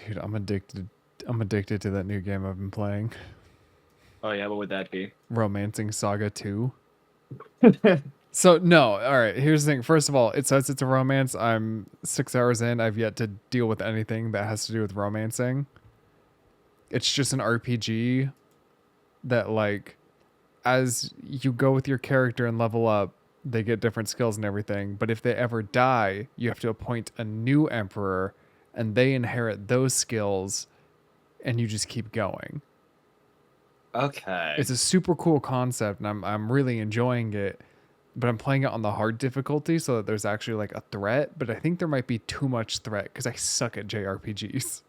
Dude, I'm addicted. I'm addicted to that new game I've been playing. Oh yeah, what would that be? Romancing Saga 2. So no, all right. Here's the thing. First of all, it says it's a romance. I'm 6 hours in. I've yet to deal with anything that has to do with romancing. It's just an RPG that, like, as you go with your character and level up, they get different skills and everything. But if they ever die, you have to appoint a new emperor, and they inherit those skills, and you just keep going. Okay. It's a super cool concept, and I'm really enjoying it. But I'm playing it on the hard difficulty so that there's actually like a threat. But I think there might be too much threat because I suck at JRPGs.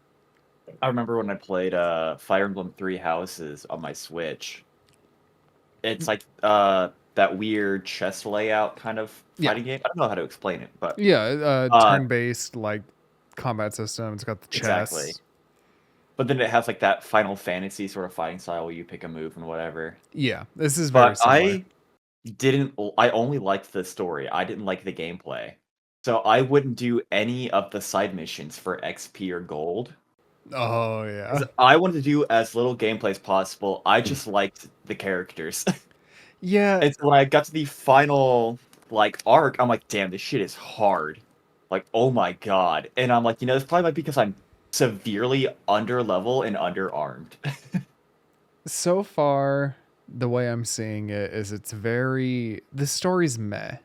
I remember when I played Fire Emblem Three Houses on my Switch. It's like that weird chess layout kind of Yeah, fighting game. I don't know how to explain it, but yeah. uh Turn-based like combat system. It's got the exactly. chess. But then it has like that Final Fantasy sort of fighting style where you pick a move and whatever. Yeah, this is very But similar. I only liked the story. I didn't like the gameplay. So I wouldn't do any of the side missions for XP or gold. Oh Because yeah, I wanted to do as little gameplay as possible. I just liked the characters. yeah, And so when I got to the final like arc, I'm like, damn, this shit is hard. Like, oh my god. And I'm like, this probably might be because I'm severely under level and underarmed. so far the way I'm seeing it is the story's meh.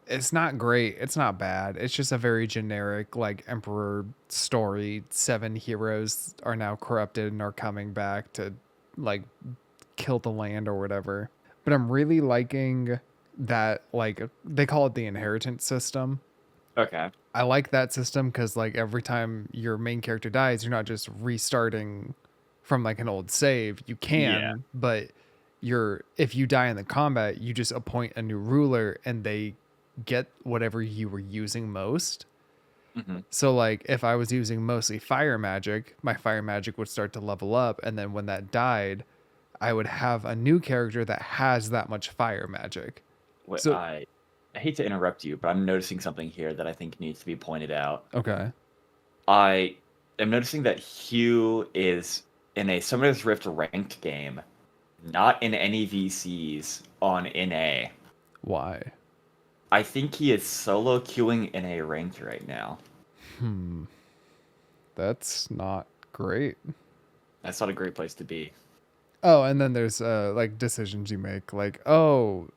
It's not great. It's not bad. It's just a very generic like emperor story. 7 heroes are now corrupted and are coming back to like kill the land or whatever. But I'm really liking that, like, they call it the inheritance system. Okay. I like that system because, like, every time your main character dies, you're not just restarting from like an old save. You Yeah. can, but if you die in the combat, you just appoint a new ruler and they get whatever you were using most. Hmm. So, like, if I was using mostly fire magic, my fire magic would start to level up, and then when that died, I would have a new character that has that much fire magic. Wait, So, I hate to interrupt you, but I'm noticing something here that I think needs to be pointed out. okay. I am noticing that Hugh is in a Summoner's Rift ranked game, not in any VCs on NA. Why? I think he is solo queuing in a ranked right now. Hmm. That's not great. That's not a great place to be. Oh, and then there's like decisions you make, like, oh,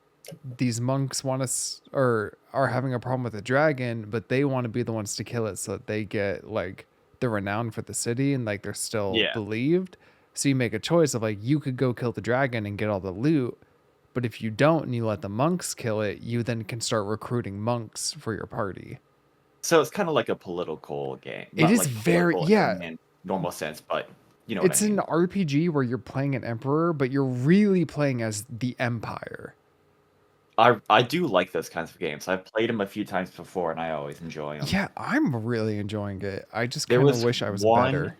these monks want us or are having a problem with a dragon, but they want to be the ones to kill it so that they get like the renown for the city and like they're still Yeah. believed. So you make a choice of like you could go kill the dragon and get all the loot, but if you don't and you let the monks kill it, you then can start recruiting monks for your party. So it's kind of like a political game. It Not is like very, political yeah, in normal sense, but you know what I it's an mean. RPG where you're playing an emperor, but you're really playing as the empire. I do like those kinds of games. I've played them a few times before, and I always enjoy them. Yeah, I'm really enjoying it. I just There kind of was wish I was one. better.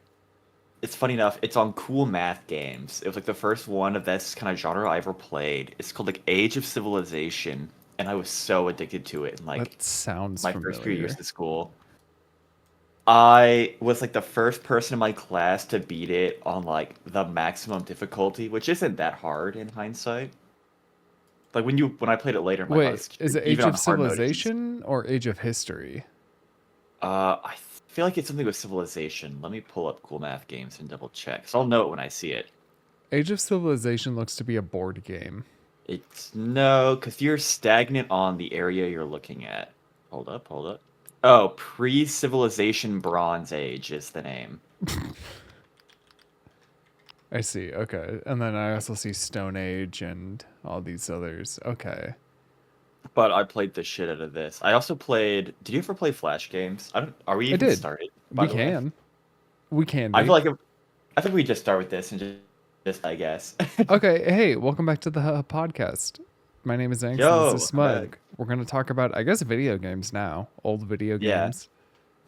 It's funny enough. It's on Cool Math Games. It was like the first one of this kind of genre I ever played. It's called like Age of Civilization, and I was so addicted to it in like That sounds my first few years familiar. of school. I was like the first person in my class to beat it on like the maximum difficulty, which isn't that hard in hindsight. Like when I played it later, I'm like, oh, Wait, this is it even Age on of hard mode, it's easy. Civilization or Age of History? I feel like it's something with civilization. Let me pull up Cool Math Games and double check. So I'll know it when I see it. Age of Civilization looks to be a board game. It's no, because you're stagnant on the area you're looking at. Hold up, hold up. Oh, Pre-Civilization Bronze Age is the name. I see. Okay. And then I also see Stone Age and all these others. Okay. But I played the shit out of this. I also played. Did you ever play Flash games? I don't. Are we I even did. started? By We the way, can. We can I be. feel like I think we just start with this and just I guess. Okay. Hey, welcome back to the podcast. My name is Angst and this Yo, is welcome back. Smug. We're going to talk about, I guess, video games now. Old video Yeah, games.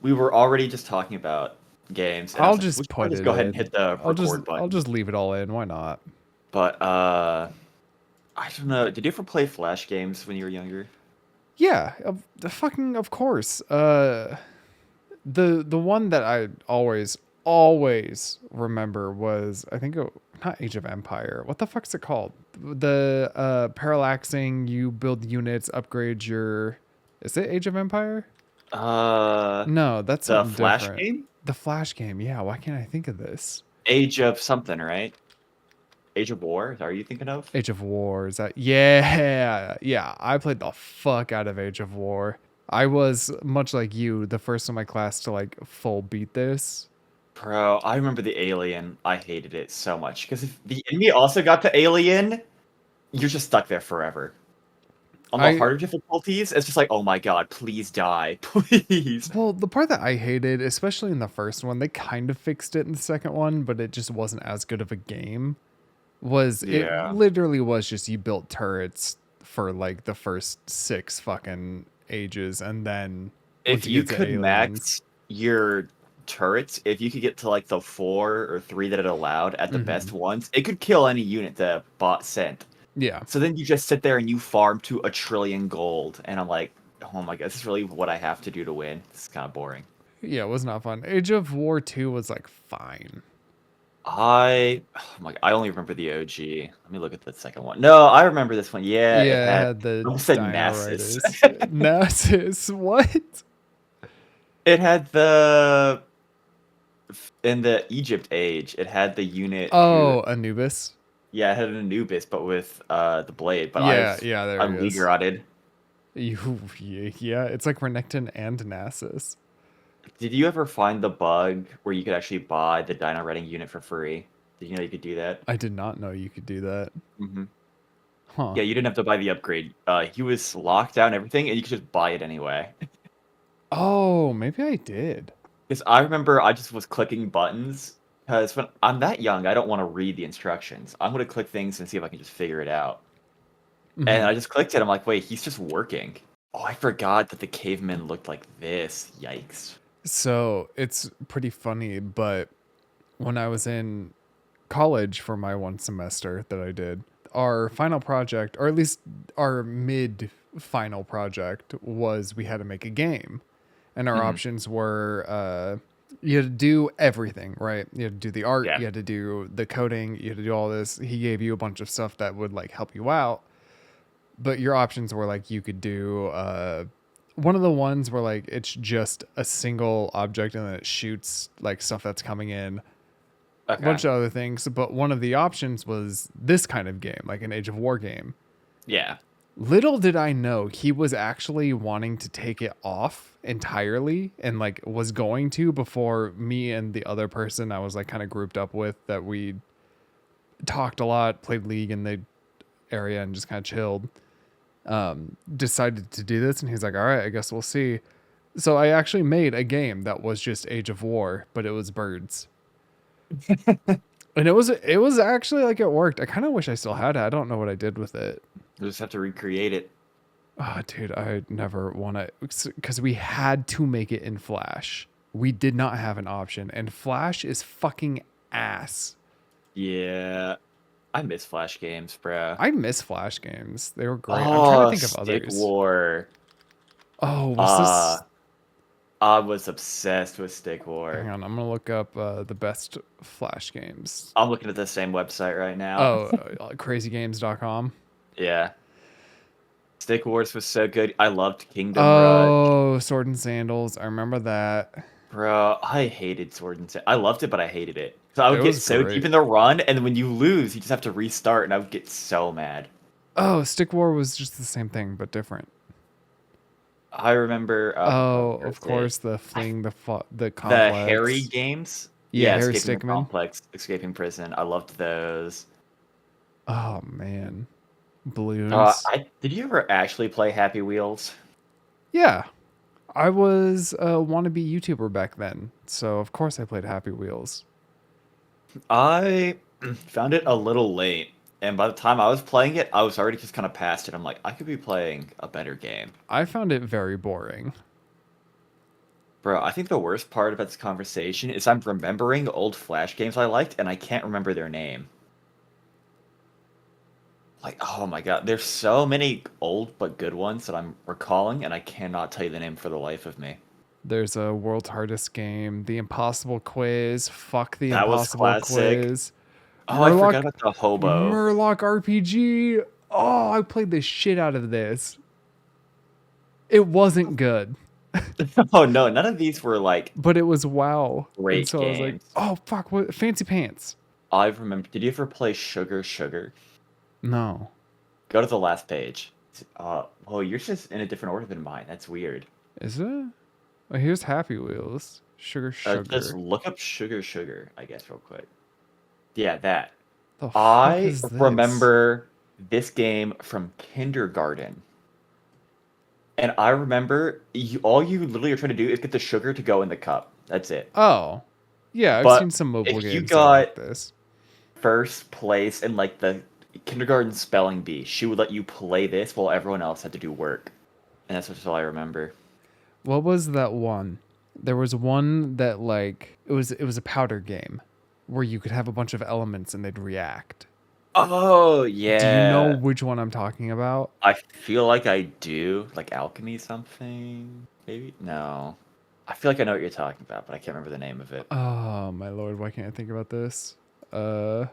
we were already just talking about games, and I I'll was like, we just should probably put just it go ahead and in. hit the record I'll button. just leave it all in. Why not? But I don't know. Did you ever play Flash games when you were younger? Yeah, the fucking of course. The one that I always always remember was I think not Age of Empire. What the fuck's it called? The parallaxing. You build units, upgrade your. Is it Age of Empire? Uh, No, that's the something Flash different. game? The Flash game. Yeah, why can't I think of this? Age of something, right? Age of War? Are you thinking of? Age of War. Is that? Yeah, yeah. I played the fuck out of Age of War. I was much like you, the first in my class to like full beat this. Bro, I remember the alien. I hated it so much because if the enemy also got the alien, you're just stuck there forever. On the I harder difficulties, it's just like, oh my god, please die, please. Well, the part that I hated, especially in the first one, they kind of fixed it in the second one, but it just wasn't as good of a game. Was it Yeah. literally was just you built turrets for like the first six fucking ages, and then once If you you get to could aliens, max your turrets, if you could get to like the 4 or 3 that it allowed at the best ones, it could kill any unit the bot sent. yeah, So then you just sit there and you farm to 1 trillion gold, and I'm like, oh my god, this is really what I have to do to win. This is kind of boring. yeah, it was not fun. Age of War 2 was like fine. Oh my, I only remember the OG. Let me look at the second one. No, I remember this one. Yeah, it Yeah, it had. had I the almost said Dino Nasus. Riders. Nasus, what? It had the in the Egypt age. It had the unit who, Oh, Anubis. yeah, it had an Anubis, but with the blade. But Yeah, yeah, there he I'm is. Leaguerotted. Yeah, it's like Renekton and Nasus. Did you ever find the bug where you could actually buy the Dino Redding unit for free? Did you know you could do that? I did not know you could do that. Hmm. Huh. Yeah, you didn't have to buy the upgrade. He was locked down and everything, and you could just buy it anyway. Oh, maybe I did. Because I remember I just was clicking buttons. Because when I'm that young, I don't want to read the instructions. I'm going to click things and see if I can just figure it out. And Mhm. I just clicked it. I'm like, wait, he's just working. Oh, I forgot that the cavemen looked like this. Yikes. So it's pretty funny, but when I was in college for my one semester that I did, our final project, or at least our mid final project, was we had to make a game. And our Hmm. options were you had to do everything, right? You had to do the art, Yeah. you had to do the coding, you had to do all this. He gave you a bunch of stuff that would like help you out. But your options were like you could do one of the ones where like it's just a single object and then it shoots like stuff that's coming in, a Okay. bunch of other things. But one of the options was this kind of game, like an Age of War game. Yeah. Little did I know he was actually wanting to take it off entirely and like was going to before me and the other person I was like kind of grouped up with that we talked a lot, played League in the area and just kind of chilled. Decided to do this and he's like, all right, I guess we'll see. So I actually made a game that was just Age of War, but it was birds. And it was actually like it worked. I kind of wish I still had it. I don't know what I did with it. You just have to recreate it. Oh, dude, I never want to because we had to make it in Flash. We did not have an option, and Flash is fucking ass. Yeah. I miss Flash games, bro. I miss Flash games. They were great. I'm trying to Oh, think of Stick others. War. Oh, was Uh, this? I was obsessed with Stick Hang War. on, I'm gonna look up the best Flash games. I'm looking at the same website right now. Oh, crazygames.com. Yeah. Stick Wars was so good. I loved Kingdom Rush. Oh, Sword and Sandals. I remember that. Bro, I hated Sword and Sand. I loved it, but I hated it. So I It would get was so deep great. in the run, and then when you lose, you just have to restart, and I would get so mad. Oh, Stick War was just the same thing but different. I remember, Oh, where of is it? course, the fling, the The Harry complex. games? Yeah, Yeah, Harry Escaping the Stickmin. Complex, Escaping Prison. I loved those. Oh man, balloons. Did you ever actually play Happy Wheels? Yeah, I was a wannabe YouTuber back then, so of course I played Happy Wheels. I found it a little late, and by the time I was playing it, I was already just kind of past it. I'm like, I could be playing a better game. I found it very boring. Bro, I think the worst part about this conversation is I'm remembering old Flash games I liked, and I can't remember their name. Like, oh my god, there's so many old but good ones that I'm recalling, and I cannot tell you the name for the life of me. There's a world's hardest game, the impossible quiz. Fuck the That was impossible classic. quiz. Oh, I forgot Murloc about the hobo. Murloc RPG. Oh, I played the shit out of this. It wasn't good, Oh no, none of these were like but it was WoW. And great so I was like, games. oh fuck, what Fancy Pants. I remember. Did you ever play Sugar Sugar? No. Go to the last page. Oh, you're just in a different order than mine. That's weird. Is it? Oh, here's Happy Wheels. Sugar Just Sugar. look up Sugar Sugar, I guess, real quick. Yeah, that. The fuck I is this? remember this game from kindergarten. And I remember all you literally are trying to do is get the sugar to go in the cup. That's it. Oh. Yeah, I've But seen some mobile if you games that are like got this. first place in like the kindergarten spelling bee, she would let you play this while everyone else had to do work. And that's just all I remember. What was that one? There was one that like it was a powder game where you could have a bunch of elements and they'd react. Oh, Do you know yeah. which one I'm talking about? I feel like I do. Like alchemy something? Maybe? No. I feel like I know what you're talking about, but I can't remember the name of it. Oh my lord, why can't I think about this? Powder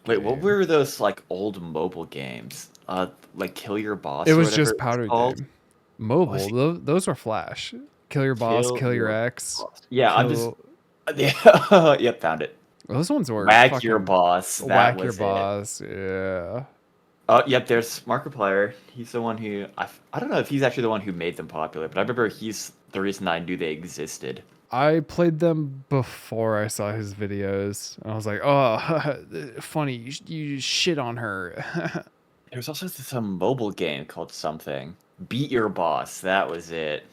Wait, what game. were those like old mobile games? Like Kill Your Boss It or was whatever just it was powder called? game. What was Mobile, it? those are Flash. Kill your boss, Kill kill your Your ex, Boss. Yeah, I'm just kill. yeah, yep, found it. Those ones were Whack Your fucking Boss. That whack your was it. boss. Yeah. Oh, yep, there's Markiplier. He's the one who I don't know if he's actually the one who made them popular, but I remember he's the reason I knew they existed. I played them before I saw his videos. I was like, oh, funny. You shit on her. There was also some mobile game called something. Beat Your Boss. That was it.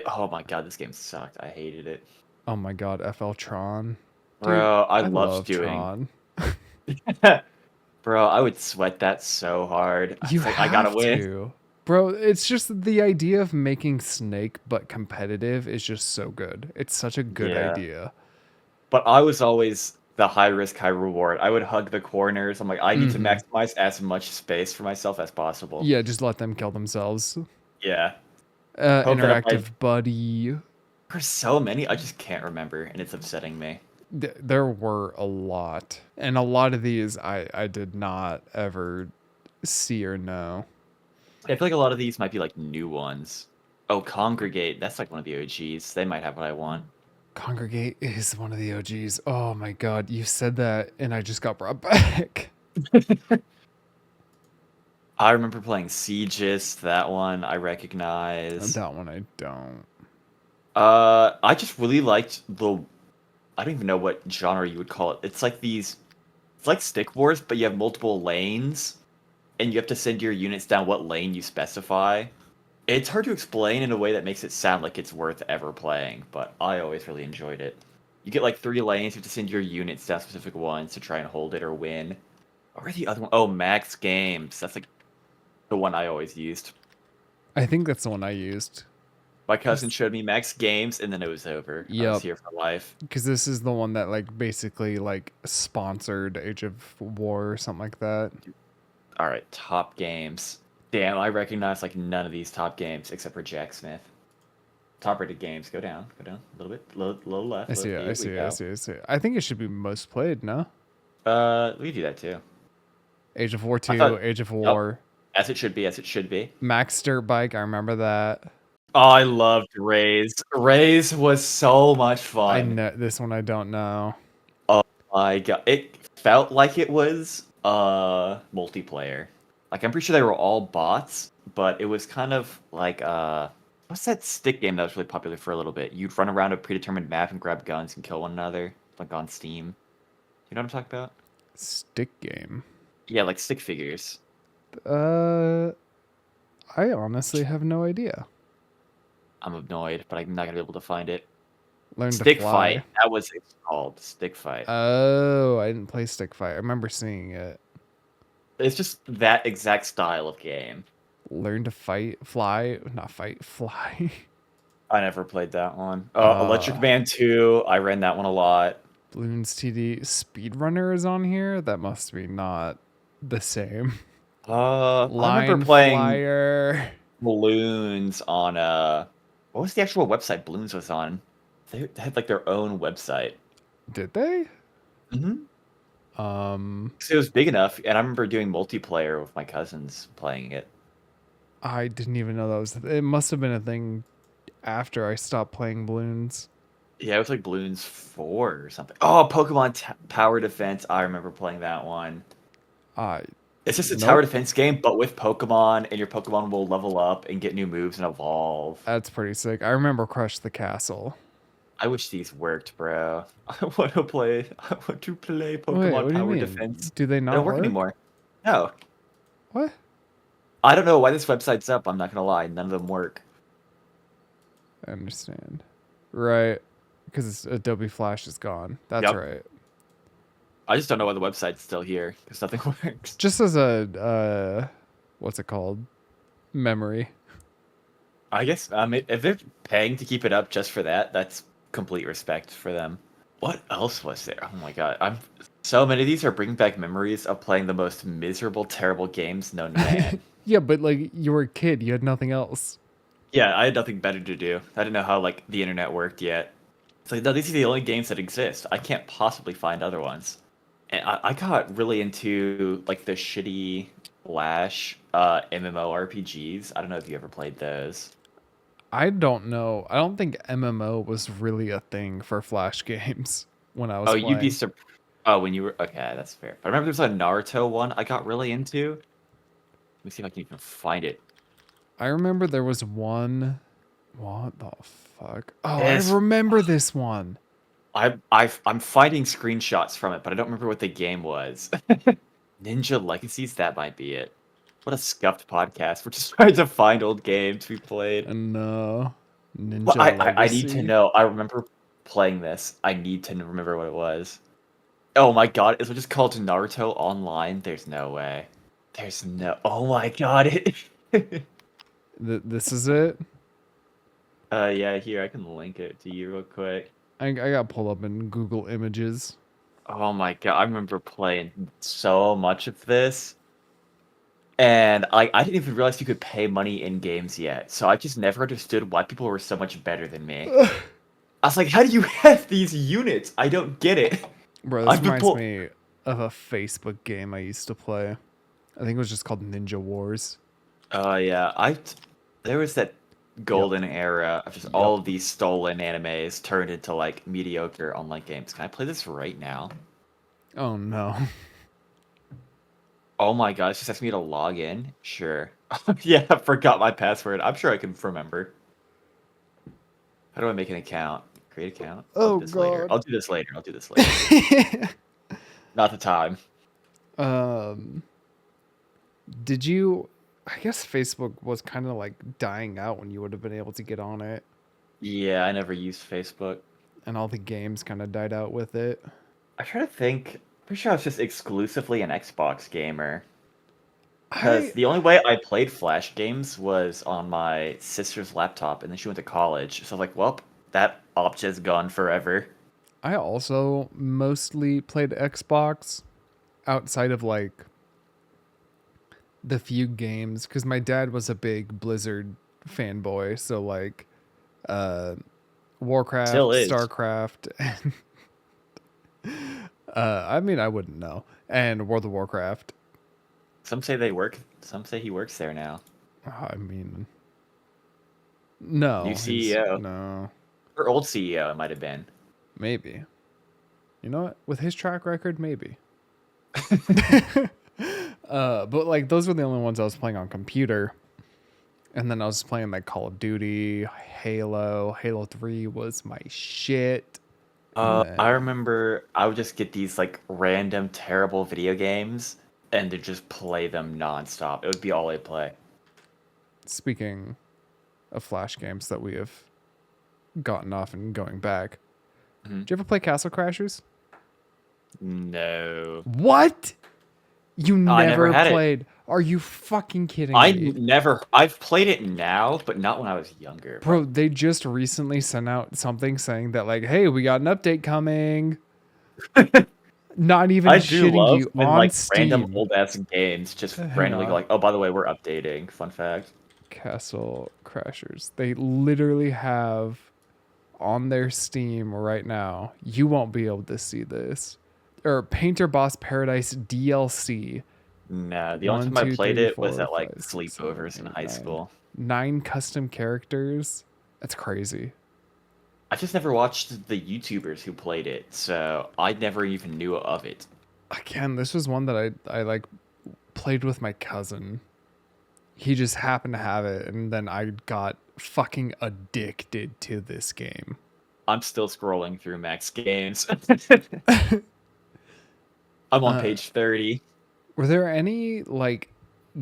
Oh my god, this game sucked. I hated it. Oh my god, FL Tron. Dude, Bro, I I loved love doing. Tron. Bro, I would sweat that so hard. I You was like, I gotta have win. to. Bro, it's just the idea of making Snake but competitive is just so good. It's such a good Yeah. idea. But I was always the high risk, high reward. I would hug the corners. I'm like, I need to Hmm. maximize as much space for myself as possible. Yeah, just let them kill themselves. Yeah. Hope that if I Interactive buddy. for so many, I just can't remember, and it's upsetting me. There were a lot. And a lot of these I did not ever see or know. I feel like a lot of these might be like new ones. Oh, Congregate. That's like one of the OGs. They might have what I want. Congregate is one of the OGs. Oh my god, you said that and I just got brought back. I remember playing Siegis. That one I recognize. That one I don't. I just really liked the. I don't even know what genre you would call it. It's like these. It's like Stick Wars, but you have multiple lanes, and you have to send your units down what lane you specify. It's hard to explain in a way that makes it sound like it's worth ever playing, but I always really enjoyed it. You get like 3 lanes, you have to send your units down specific ones to try and hold it or win. What were the other one? Oh, Max Games. That's like the one I always used. I think that's the one I used. My cousin showed me Max Games, and then it was over. I was Yep. here for life. Because this is the one that like basically like sponsored Age of War or something like that. All right, top games. Damn, I recognize like none of these top games except for Jack Smith. Top rated games. Go down a little bit, little left. I see it, I see it, I see it, I see it. I think it should be most played, no? We can do that too. Age of War 2, thought- Age of War. As it should be, as it should be. Max Dirt Bike, I remember that. Oh, I loved Raze. Raze was so much I fun. know this one I don't know. Oh my god, it felt like it was multiplayer. Like I'm pretty sure they were all bots, but it was kind of like what's that stick game that was really popular for a little bit? You'd run around a predetermined map and grab guns and kill one another, like on Steam. You know what I'm talking about? Stick game. Yeah, like stick figures. I honestly have no idea. I'm annoyed, but I'm not gonna be able to find it. Learn Stick to fly. Fight. That was it's called. Stick Fight. Oh, I didn't play Stick Fight. I remember seeing it. It's just that exact style of game. Learn to fight, fly, not fight, fly. I never played that one. Electric Man 2. I ran that one a lot. Bloons TD Speedrunner is on here. That must be not the same. I Line remember playing Flyer. balloons on What was the actual website Bloons was on? They had like their own website. Did they? Mm-hmm. Um, It was big enough, and I remember doing multiplayer with my cousins playing it. I didn't even know that was. It must have been a thing after I stopped playing balloons. Yeah, it was like Bloons 4 or something. Oh, Pokemon Tower Defense. I remember playing that one. I It's just a tower Nope. defense game, but with Pokemon, and your Pokemon will level up and get new moves and evolve. That's pretty sick. I remember Crush the Castle. I wish these worked, bro. I want to play. I want to play Wait, Pokemon what do you Tower mean? Defense. Do they They don't not work work? anymore. No, What? I don't know why this website's up. I'm not gonna lie, none of them work. I understand. Right. Because Adobe Flash is gone. That's Yep. right. I just don't know why the website's still here because nothing works. Just as a what's it called? Memory. I guess if they're paying to keep it up just for that, that's complete respect for them. What else was there? Oh my god, I'm so many of these are bringing back memories of playing the most miserable, terrible games known to man. Yeah, but like you were a kid, you had nothing else. Yeah, I had nothing better to do. I didn't know how like the internet worked yet. It's like no, these are the only games that exist. I can't possibly find other ones. And I got really into like the shitty Flash MMORPGs. I don't know if you ever played those. I don't know. I don't think MMO was really a thing for Flash games when I was Oh, you'd be playing. surprised. Oh, when you were okay, that's fair. I remember there's a Naruto one I got really into. Let me see if I can even find it. I remember there was one. What the fuck? Oh, I This remember this one. I'm finding screenshots from it, but I don't remember what the game was. Ninja Legacies, that might be it. What a scuffed podcast. We're just trying to find old games we played. And Well, Ninja I need to Legacy. know. I remember playing this. I need to remember what it was. Oh my god, is it just called Naruto Online? There's no way. There's no. Oh my god, it. This is it. Yeah, here I can link it to you real quick. I got pulled up in Google Images. Oh my god, I remember playing so much of this, and I didn't even realize you could pay money in games yet. So I just never understood why people were so much better than me. I was like, how do you have these units? I don't get it. Bro, this I've been reminds pull. me of a Facebook game I used to play. I think it was just called Ninja Wars. Oh yeah, there was that Yep. golden era of just Yep. all of these stolen animes turned into like mediocre online games. Can I play this right now? Oh no. Oh my god, it's just asking me to log in. Sure. Yeah, I forgot my password. I'm sure I can remember. How do I make an account? Create account. I'll do Oh this later. god. I'll do this later. I'll do this later. Not the time. um did you I guess Facebook was kind of like dying out when you would have been able to get on it, Yeah, I never used Facebook. and all the games kind of died out with it. I try to think. Pretty sure I was just exclusively an Xbox gamer. Because I the only way I played Flash games was on my sister's laptop, and then she went to college. So I was like, well, that option's gone forever. I also mostly played Xbox outside of like the few games cuz my dad was a big Blizzard fanboy, so like uh Warcraft, Still is. StarCraft, and I mean I wouldn't know. And World of Warcraft. Some say they work. Some say he works there now. I mean, New no, his CEO. no, Or old CEO, it might have been. maybe. You know what? With his track record, maybe. But like those were the only ones I was playing on computer. And then I was playing like Call of Duty, Halo. Halo 3 was my shit. And I then remember I would just get these like random terrible video games and to just play them nonstop. It would be all I play. speaking of Flash games that we have gotten off and going back, Mhm. did you ever play Castle Crashers? No. What? You I never never had it. played? Are you fucking kidding me? I've played it now, but not when I was younger. Bro, they just recently sent out something saying that like, hey, we got an update coming. Not even I do shitting love you, when on like random Steam. old ass games just Hang randomly go on. like, oh, by the way, we're updating. Fun fact. Castle Crashers. They literally have on their Steam right now. You won't be able to see this. Or Painter Boss Paradise DLC. No, the only One, time I two, played three, it was four, at like five, six, seven, sleepovers in eight, high nine. school. 9 custom characters. That's crazy. I just never watched the YouTubers who played it, so I never even knew of it. Again, this was one that I like played with my cousin. He just happened to have it, and then I got fucking addicted to this game. I'm still scrolling through Max Games. I'm on Uh, page 30. were there any like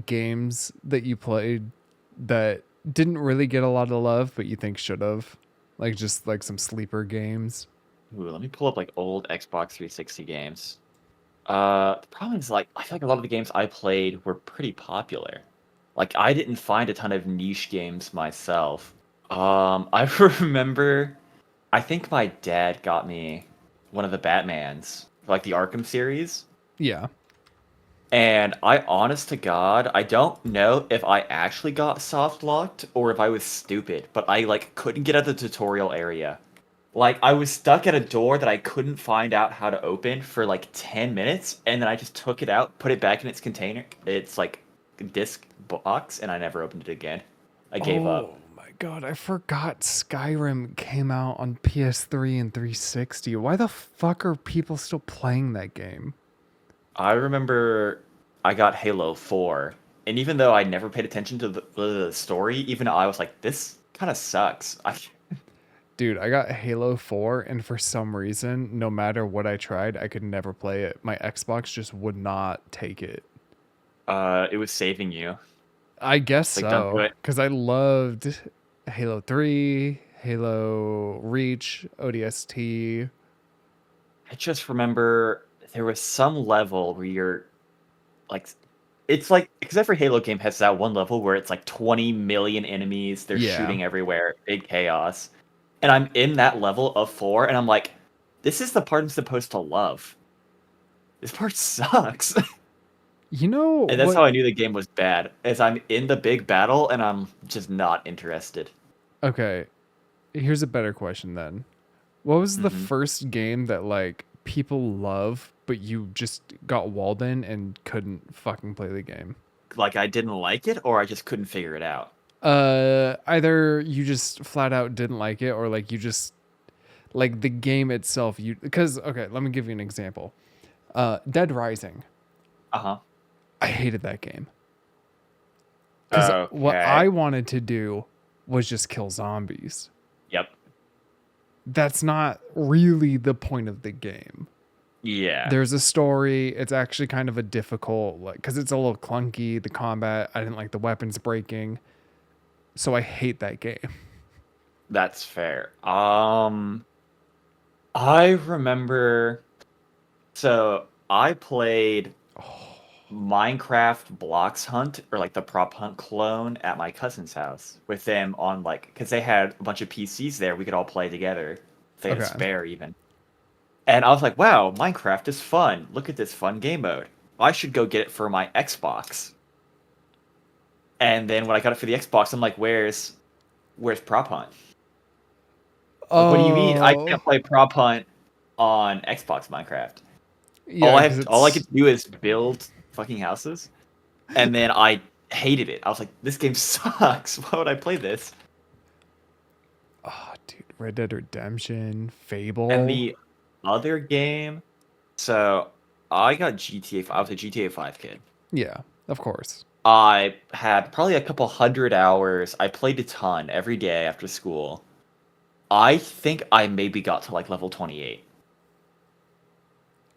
games that you played that didn't really get a lot of love, but you think should have? Like just like some sleeper games. Ooh, let me pull up like old Xbox 360 games. The problem is like I feel like a lot of the games I played were pretty popular. Like I didn't find a ton of niche games myself. I remember I think my dad got me one of the Batmans, like the Arkham series. Yeah. And I honest to God, I don't know if I actually got soft locked or if I was stupid, but I like couldn't get out of the tutorial area. Like I was stuck at a door that I couldn't find out how to open for like 10 minutes, and then I just took it out, put it back in its container. It's like disc box, and I never opened it again. I gave up. Oh my god, I forgot Skyrim came out on PS3 and 360. Why the fuck are people still playing that game? I remember I got Halo 4, and even though I never paid attention to the story, even I was like, this kind of sucks. Dude, I got Halo 4, and for some reason, no matter what I tried, I could never play it. My Xbox just would not take it. It was saving you. I guess Like, don't do so, it. because I loved Halo 3, Halo Reach, ODST. I just remember there was some level where you're like, it's like because every Halo game has that one level where it's like 20 million enemies, they're Yeah. shooting everywhere, big chaos. And I'm in that level of 4, and I'm like, this is the part I'm supposed to love. This part sucks. You know And that's what? how I knew the game was bad, as I'm in the big battle and I'm just not interested. Okay, here's a better question then. What was the hmm first game that like people love, but you just got walled in and couldn't fucking play the game? Like I didn't like it, or I just couldn't figure it out. Either you just flat out didn't like it, or like you just like the game itself. You because okay, let me give you an example. Dead Rising. Uh-huh. I hated that game because what Okay. I wanted to do was just kill zombies. Yep. That's not really the point of the game. Yeah. There's a story. It's actually kind of a difficult, like, because it's a little clunky. The combat, I didn't like the weapons breaking, so I hate that game. That's fair. I remember. So I played Minecraft Blocks Hunt, or like the prop hunt clone, at my cousin's house with them on like because they had a bunch of PCs there. We could all play together. They had a Okay. spare even. And I was like, wow, Minecraft is fun. Look at this fun game mode. I should go get it for my Xbox. And then when I got it for the Xbox, I'm like, where's prop hunt? Like, what do you mean? I Oh, can't play prop hunt on Xbox Minecraft. yeah, because All I it's could do is build fucking houses. And then I hated it. I was like, this game sucks. Why would I play this? oh, dude, Red Dead Redemption, And Fable. the other game, so I got GTA. I was a GTA 5 kid. Yeah, of course. I had probably a couple hundred hours. I played a ton every day after school. I think I maybe got to like level 28.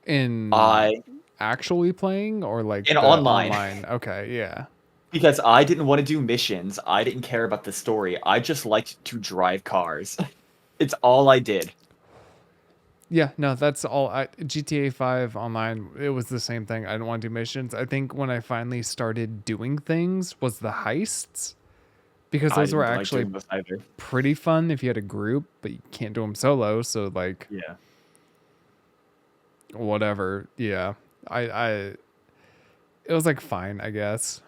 In I actually playing or like in the online online? Okay, yeah. because I didn't want to do missions. I didn't care about the story. I just liked to drive cars. It's all I did. Yeah, no, that's all. GTA 5 online, it was the same thing. I didn't want to do missions. I think when I finally started doing things was the heists because I those were didn't like actually doing this either. pretty fun if you had a group, but you can't do them solo. So like Yeah. whatever. Yeah, I it was like fine, I guess.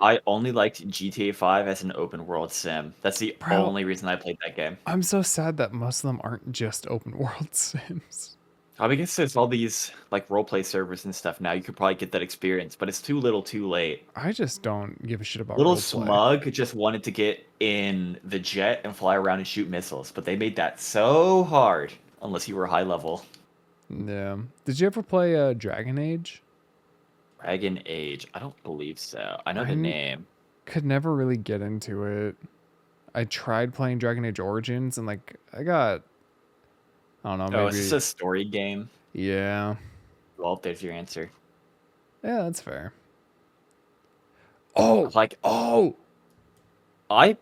I only liked GTA 5 as an open world sim. That's the Bro, only reason I played that game. I'm so sad that most of them aren't just open world sims. I guess there's all these like roleplay servers and stuff now. You could probably get that experience, but it's too little, too late. I just don't give a shit about Little roleplay. Smug just wanted to get in the jet and fly around and shoot missiles, but they made that so hard unless you were high level. Yeah. Did you ever play Dragon Age? Dragon Age. I don't believe so. I know I the name. could never really get into it. I tried playing Dragon Age Origins and like I got I don't know, Oh, is this maybe a story game? yeah. Well, there's your answer. Yeah, that's fair. Oh, Like, oh, I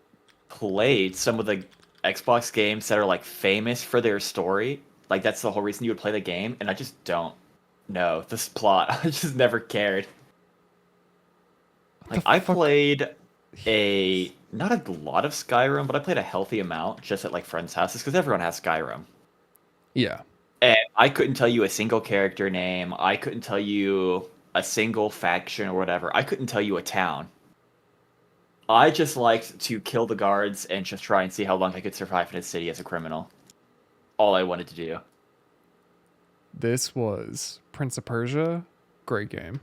played some of the Xbox games that are like famous for their story. Like that's the whole reason you would play the game, and I just don't know this plot. I just never cared. what Like the I fuck? played a not a lot of Skyrim, but I played a healthy amount just at like friends' houses because everyone has Skyrim. Yeah. And I couldn't tell you a single character name. I couldn't tell you a single faction or whatever. I couldn't tell you a town. I just liked to kill the guards and just try and see how long I could survive in a city as a criminal. All I wanted to do. This was Prince of Persia. Great game.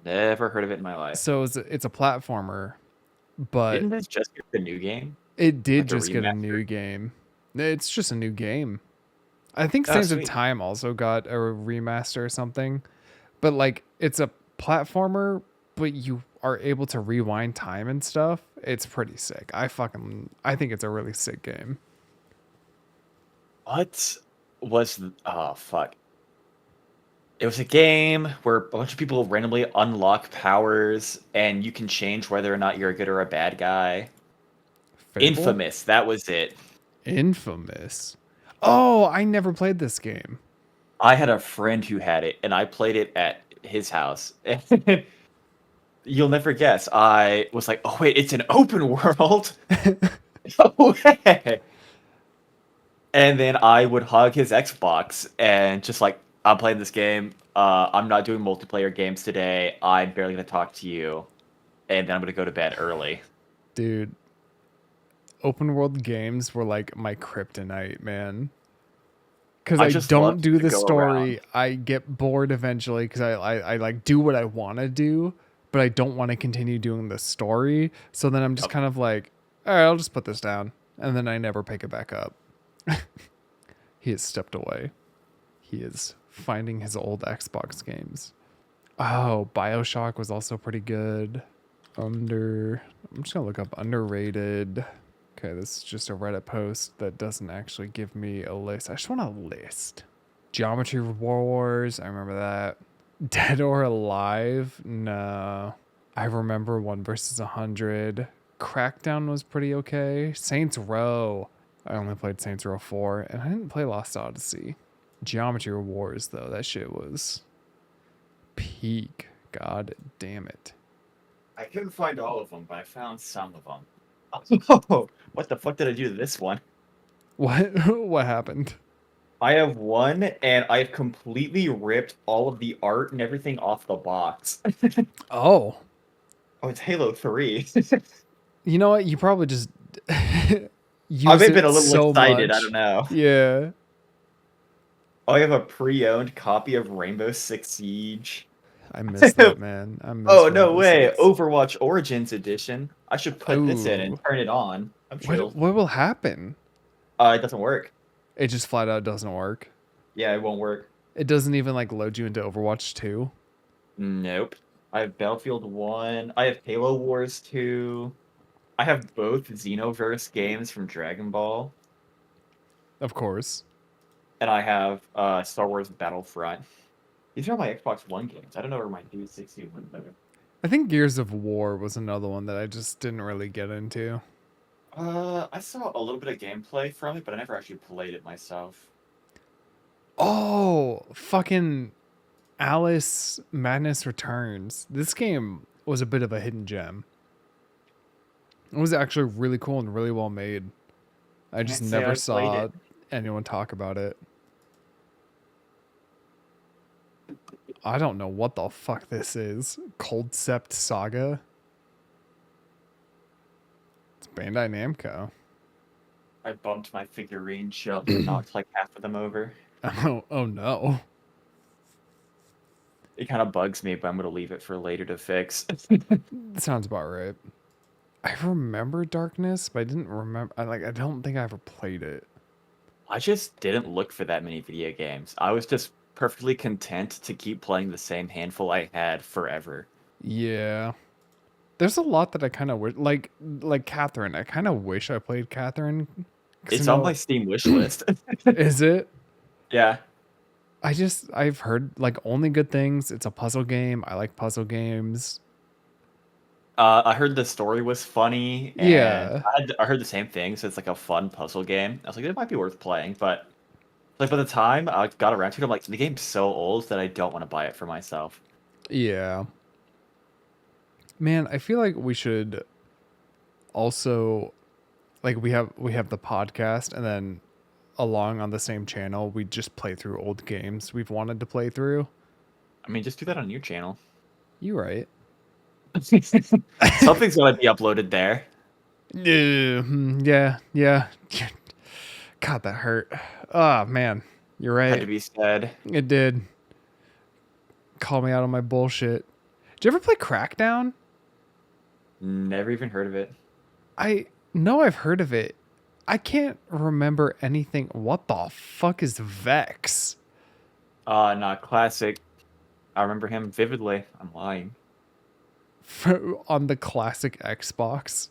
Never heard of it in my life. So it's a platformer, but Didn't this just get the new game? it did Like a just get a remaster? new game. It's just a new game. I think Oh, Sands of sweet. Time also got a remaster or something. But like it's a platformer, but you are able to rewind time and stuff. It's pretty sick. I think it's a really sick game. What was... Oh, fuck. It was a game where a bunch of people randomly unlock powers, and you can change whether or not you're a good or a bad guy. Fable? Infamous, that was it. Infamous. Oh, I never played this game. I had a friend who had it, and I played it at his house. You'll never guess. I was like, "Oh wait, it's an open world." No way. And then I would hug his Xbox and just like, "I'm playing this game. I'm not doing multiplayer games today. I'm barely gonna talk to you, and then I'm gonna go to bed early." Dude, open world games were like my kryptonite, man. Because I I just don't loved do to the go around. story. I get bored eventually because I like do what I want to do, but I don't want to continue doing the story. So then I'm just Yep. kind of like, all right, I'll just put this down. And then I never pick it back up. He has stepped away. He is finding his old Xbox games. Oh, BioShock was also pretty good. I'm just gonna look up underrated. Okay, this is just a Reddit post that doesn't actually give me a list. I just want a list. Geometry Wars, I remember that. Dead or Alive? No. I remember 1 versus 100. Crackdown was pretty okay. Saints Row. I only played Saints Row 4, and I didn't play Lost Odyssey. Geometry Wars, though, that shit was peak. God damn it. I couldn't find all of them, but I found some of them. Oh, what the fuck did I do to this one? What what happened? I have one, and I've completely ripped all of the art and everything off the box. Oh, Oh, it's Halo 3. you know what? You probably just I may used have been it a little so excited, I don't much. know. Yeah. I have a pre-owned copy of Rainbow Six Siege. I miss that, man. I Oh, miss no Rainbow way. Six. Overwatch Origins Edition. I should put this in and Ooh. turn it on. I'm chilled. What will happen? It doesn't work. It just flat out doesn't work. Yeah, it won't work. It doesn't even like load you into Overwatch 2. Nope. I have Battlefield 1. I have Halo Wars 2. I have both Xenoverse games from Dragon Ball. Of course. And I have Star Wars Battlefront. These are all my Xbox One games. I don't know where my 360 went though. I think Gears of War was another one that I just didn't really get into. I saw a little bit of gameplay from it, but I never actually played it myself. Oh, fucking Alice Madness Returns. This game was a bit of a hidden gem. It was actually really cool and really well made. I just Can't say never I played saw it. anyone talk about it. I don't know what the fuck this is. Coldcept Saga. It's Bandai Namco. I bumped my figurine shelf and knocked like half of them over. Oh no. It kind of bugs me, but I'm gonna leave it for later to fix. Sounds about right. I remember Darkness, but I didn't remember. I don't think I ever played it. I just didn't look for that many video games. I was just perfectly content to keep playing the same handful I had forever. Yeah. There's a lot that I kind of wish, like Catherine. I kind of wish I played Catherine. 'Cause, It's on my Steam wish list. is it? Yeah. I've heard like only good things. It's a puzzle game. I like puzzle games. I heard the story was funny, and Yeah. I heard the same thing. So it's like a fun puzzle game. I was like, it might be worth playing, but like by the time I got around to it, I'm like, the game's so old that I don't want to buy it for myself. Yeah. Man, I feel like we should also like we have the podcast and then along on the same channel we just play through old games we've wanted to play through. I mean, just do that on your channel. You right. Something's gonna be uploaded there. Yeah. God, that hurt. Oh man, you're Had to right. be said. It did. Call me out on my bullshit. Did you ever play Crackdown? Never even heard of it. I know I've heard of it. I can't remember anything. What the fuck is Vex? Not classic. I remember him vividly. I'm lying. On the classic Xbox.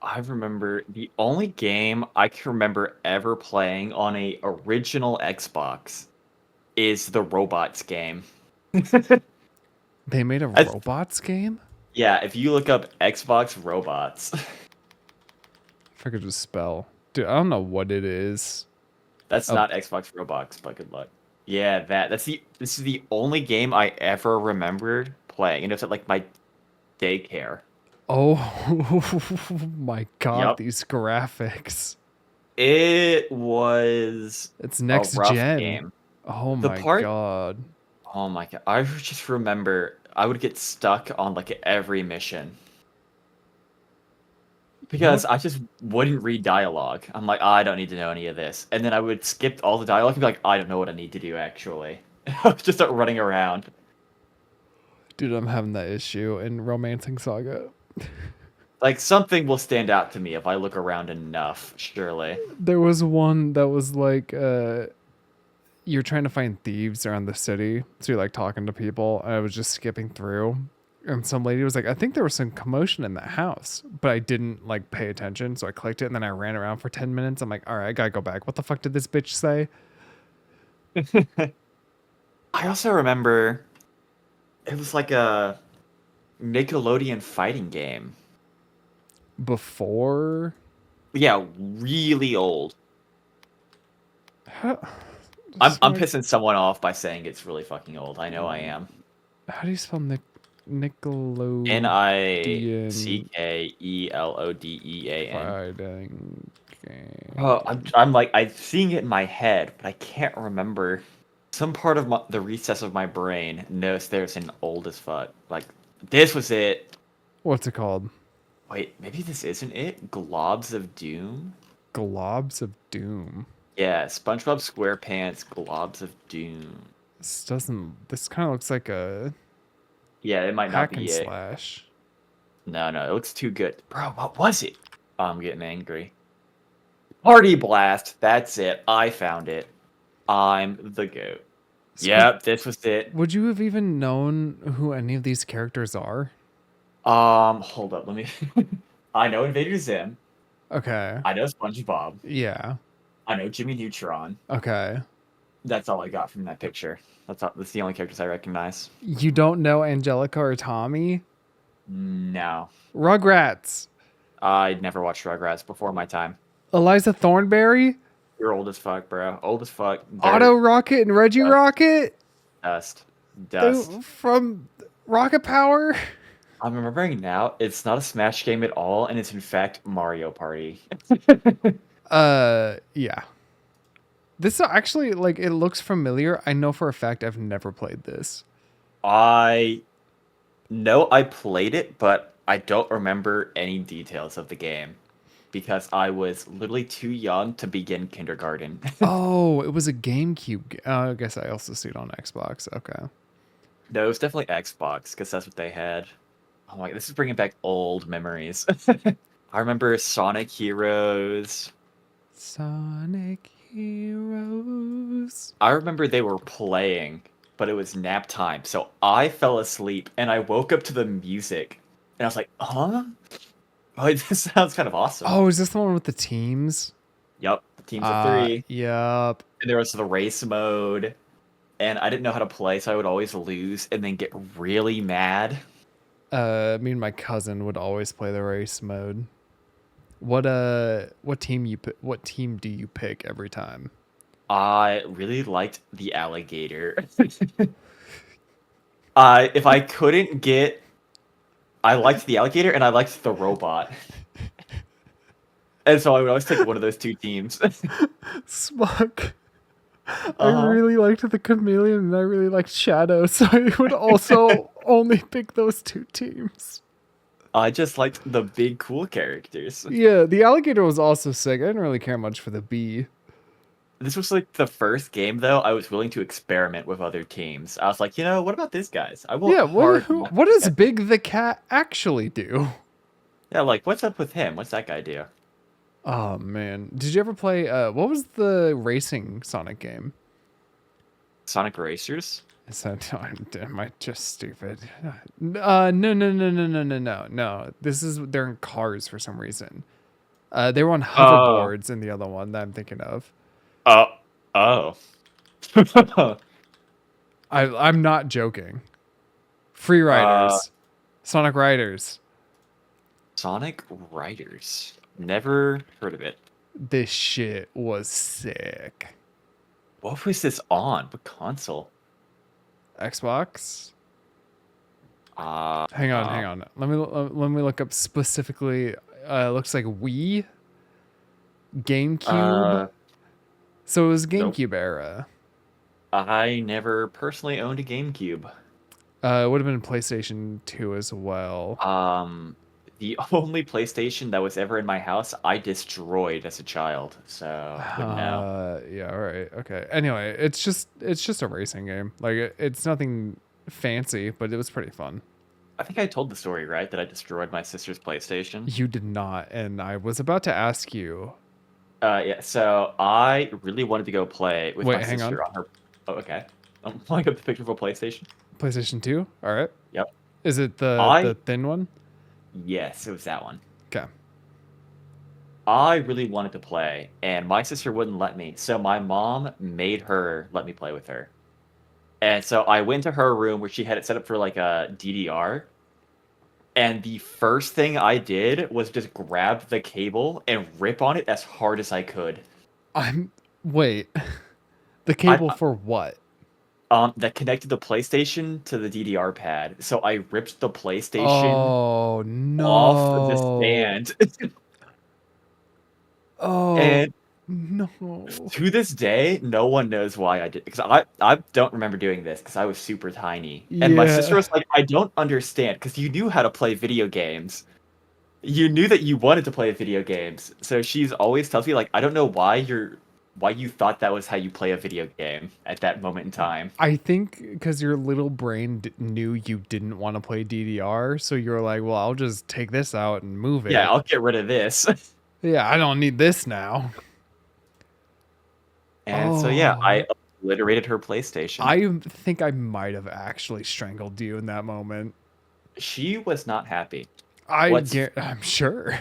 I remember the only game I can remember ever playing on a original Xbox is the Robots game. They made a I- robots game? Yeah, if you look up Xbox Robots, If I could just spell. Dude, I don't know what it is. that's Oh. not Xbox Robots, but good luck. Yeah, this is the only game I ever remembered playing, and it was at like my daycare. Oh my god, Yup. these graphics. It was It's a next rough gen. game. Oh The my part god. Oh my god. I just remember I would get stuck on like every mission. Because I just wouldn't read dialogue. I'm like, I don't need to know any of this. And then I would skip all the dialogue and be like, I don't know what I need to do actually. I would just start running around. Dude, I'm having that issue in Romancing Saga. Like something will stand out to me if I look around enough, surely. There was one that was like you're trying to find thieves around the city. So you're like talking to people. And I was just skipping through. And some lady was like, I think there was some commotion in that house. But I didn't like pay attention. So I clicked it and then I ran around for 10 minutes. I'm like, all right, I gotta go back. What the fuck did this bitch say? I also remember it was like a Nickelodeon fighting game. Before? Yeah, really old. How, I'm pissing someone off by saying it's really fucking old. I know I am. How do you spell Nickelodeon Nickelodeon. fighting game? Oh, I'm like I'm seeing it in my head, but I can't remember. Some part of the recess of my brain knows there's an old as fuck. Like this was it. What's it called? Wait, maybe this isn't it. Globs of Doom. Globs of Doom. Yeah, SpongeBob SquarePants. Globs of Doom. This kind of looks like a Yeah, it might not hack be and it. slash. No, it looks too good, bro. What was it? Oh, I'm getting angry. Party Blast. That's it. I found it. I'm the goat. Yep, this was it. Would you have even known who any of these characters are? Hold up. Let me. I know Invader Zim. Okay. I know SpongeBob. Yeah. I know Jimmy Neutron. Okay. That's all I got from that picture. That's the only characters I recognize. You don't know Angelica or Tommy? No, Rugrats. I'd never watched Rugrats before my time. Eliza Thornberry? You're old as fuck, bro. Old as fuck. Otto Rocket and Reggie Rocket? Dust. From Rocket Power? I'm remembering now. It's not a Smash game at all, and it's in fact Mario Party. Yeah. This actually, like, it looks familiar. I know for a fact I've never played this. I know I played it, but I don't remember any details of the game because I was literally too young to begin kindergarten. Oh, it was a GameCube. I guess I also see it on Xbox. Okay. No, it was definitely Xbox because that's what they had. Oh my, this is bringing back old memories. I remember Sonic Heroes. Sonic Heroes. I remember they were playing, but it was nap time. So I fell asleep and I woke up to the music. And I was like, huh? Oh, this sounds kind of awesome. Oh, is this the one with the teams? Yep, teams of three. Yep. And there was the race mode. And I didn't know how to play, so I would always lose and then get really mad. Me and my cousin would always play the race mode. What team what team do you pick every time? I really liked the alligator. If I couldn't get, I liked the alligator and I liked the robot, and so I would always take one of those two teams. Smug. I Uh-huh. really liked the chameleon and I really liked Shadow, so I would also only pick those two teams. I just liked the big cool characters. Yeah, the alligator was also sick. I didn't really care much for the bee. This was like the first game though I was willing to experiment with other teams. I was like, what about these guys? I won't Yeah, hard. what does Big the Cat actually do? Yeah, like what's up with him? What's that guy do? Oh man, did you ever play? What was the racing Sonic game? Sonic Racers? Is that am I just stupid? No, no, no, no, no, no, no, no. They're in cars for some reason. They were on Oh, hoverboards in the other one that I'm thinking of. oh, oh. I'm not joking. Free uh, Riders, Sonic Riders. Sonic Riders. Never heard of it. This shit was sick. What was this on? What console? Xbox. Uh, Hang on, uh, hang on. Let me look up specifically. Looks like Wii, GameCube. uh, So it was nope. GameCube era. I never personally owned a GameCube. It would have been PlayStation 2 as well. The only PlayStation that was ever in my house, I destroyed as a child, so wouldn't know. Yeah, all right. Okay. Anyway, it's just a racing game. Like it's nothing fancy, but it was pretty fun. I think I told the story, right? That I destroyed my sister's PlayStation. You did not, and I was about to ask you. Yeah, so I really wanted to go play with my Wait, hang on. sister on her. Oh, okay. I'm pulling up the picture of a PlayStation. PlayStation 2? All right. Yep. Is it the thin one? Yes, it was that one. Okay. I really wanted to play, and my sister wouldn't let me. So my mom made her let me play with her. And so I went to her room where she had it set up for like a DDR. And the first thing I did was just grab the cable and rip on it as hard as I could. Wait. The I cable for what? that connected the PlayStation to the DDR pad. So I ripped the PlayStation Oh off the no. stand. Oh And no. to this day, no one knows why I did, because I don't remember doing this because I was super tiny. And my sister Yeah. was like, I don't understand, because you knew how to play video games. You knew that you wanted to play video games. So she's always tells me like, I don't know why you thought that was how you play a video game at that moment in time. I think because your little brain knew you didn't want to play DDR, so you're like, well, I'll just take this out and move Yeah, it. I'll get rid of this. Yeah, I don't need this now. And so yeah, Oh, I obliterated her PlayStation. I think I might have actually strangled you in that moment. She was not happy. What's I'm sure.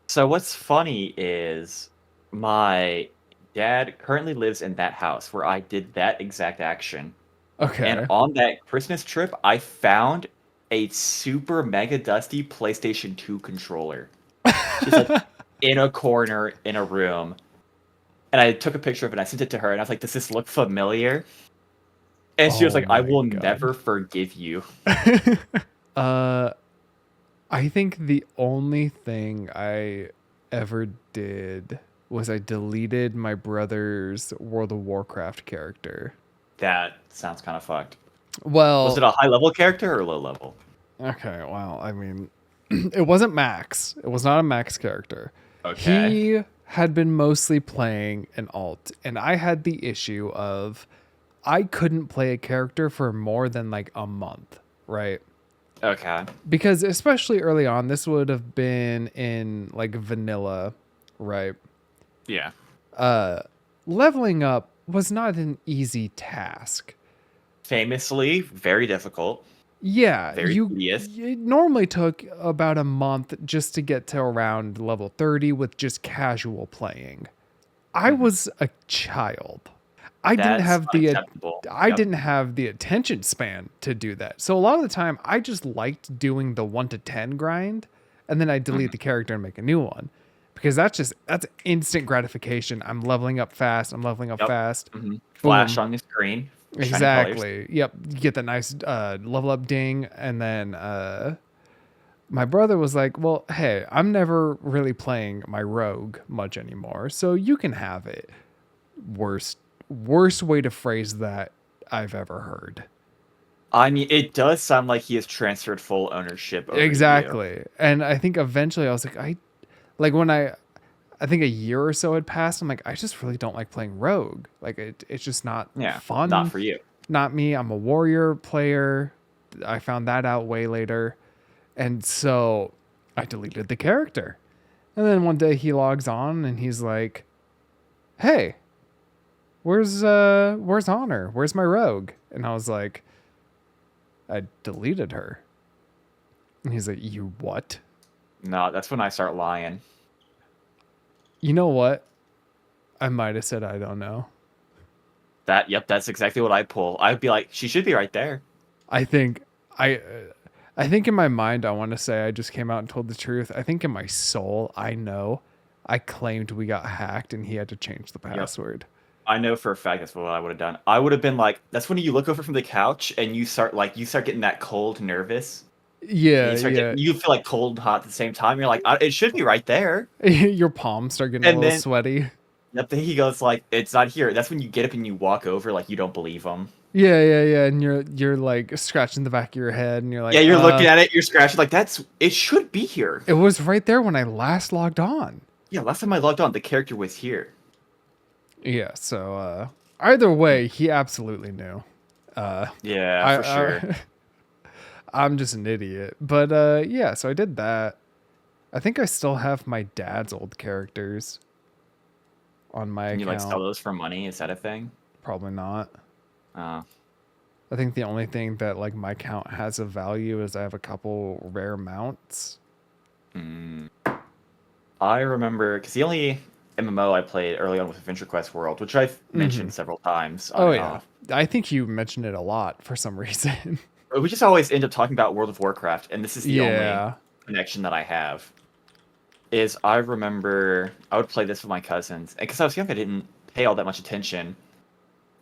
So what's funny is my dad currently lives in that house where I did that exact action. And Okay. on that Christmas trip, I found a super mega dusty PlayStation 2 controller. Just like in a corner in a room. And I took a picture of it and I sent it to her and I was like, does this look familiar? And she was Oh like, I my will god. never forgive you. uh, I think the only thing I ever did. was I deleted my brother's World of Warcraft character. That sounds kind of fucked. Was it Well, a high level character or low level? okay, well, I mean, it wasn't Max. It was not a Max character. Okay. He had been mostly playing an alt, and I had the issue of I couldn't play a character for more than like a month, right? Okay. Because especially early on, this would have been in like vanilla, right? Yeah. Leveling up was not an easy task. Famously, very difficult. Yeah, Very tedious. it normally took about a month just to get to around level 30 with just casual playing. I Mhm. was a child. I didn't That's have the unacceptable. I Yep. didn't have the attention span to do that. So a lot of the time I just liked doing the 1 to 10 grind and then I delete Mhm. the character and make a new one. Because that's instant gratification. I'm leveling up fast. I'm leveling up Yep. fast. Flash Boom. on the screen, shiny colors. Exactly. Yep. You get the nice level up ding. And then my brother was like, well, hey, I'm never really playing my rogue much anymore. So you can have it. Worst way to phrase that I've ever heard. I mean, it does sound like he has transferred full ownership over to you. Exactly. And I think eventually I was like, like when I think a year or so had passed, I'm like, I just really don't like playing rogue. Like it's just not Yeah, not fun. for you. Not me. I'm a warrior player. I found that out way later. And so I deleted the character. And then one day he logs on and he's like, "Hey, where's Honor? Where's my rogue?" And I was like, "I deleted her." And he's like, "You what?" No, that's when I start lying. You know what? I might have said I don't know. Yep, that's exactly what I pull. I'd be like, she should be right there. I think I uh, I think in my mind I want to say I just came out and told the truth. I think in my soul I know I claimed we got hacked and he had to change the Yep. password. I know for a fact that's what I would have done. I would have been like, that's when you look over from the couch and you start getting that cold, nervous, and Yeah, yeah. you feel like cold and hot at the same time. You're like, it should be right there. Your palms start getting a And little then, sweaty. yep, then he goes like, it's not here. That's when you get up and you walk over like you don't believe him. Yeah, yeah, yeah. And you're like scratching the back of your head and you're Yeah, like, you're looking at it, you're scratching like it should be here. it was right there when I last logged on. Yeah, last time I logged on, the character was here. Yeah, so either way, he absolutely knew. Yeah, I, for sure. I'm just an idiot. But yeah, so I did that. I think I still have my dad's old characters on my Can you like sell account. those for money? Is that a thing? Probably not. Uh, I think the only thing that like my account has of value is I have a couple rare mounts. mm. I remember because the only MMO I played early on was Adventure Quest World, which I've mentioned several times on Oh and yeah. off. I think you mentioned it a lot for some reason. We just always end up talking about World of Warcraft, and this is the only Yeah. connection that I have. Is I remember I would play this with my cousins, and because I was young, I didn't pay all that much attention.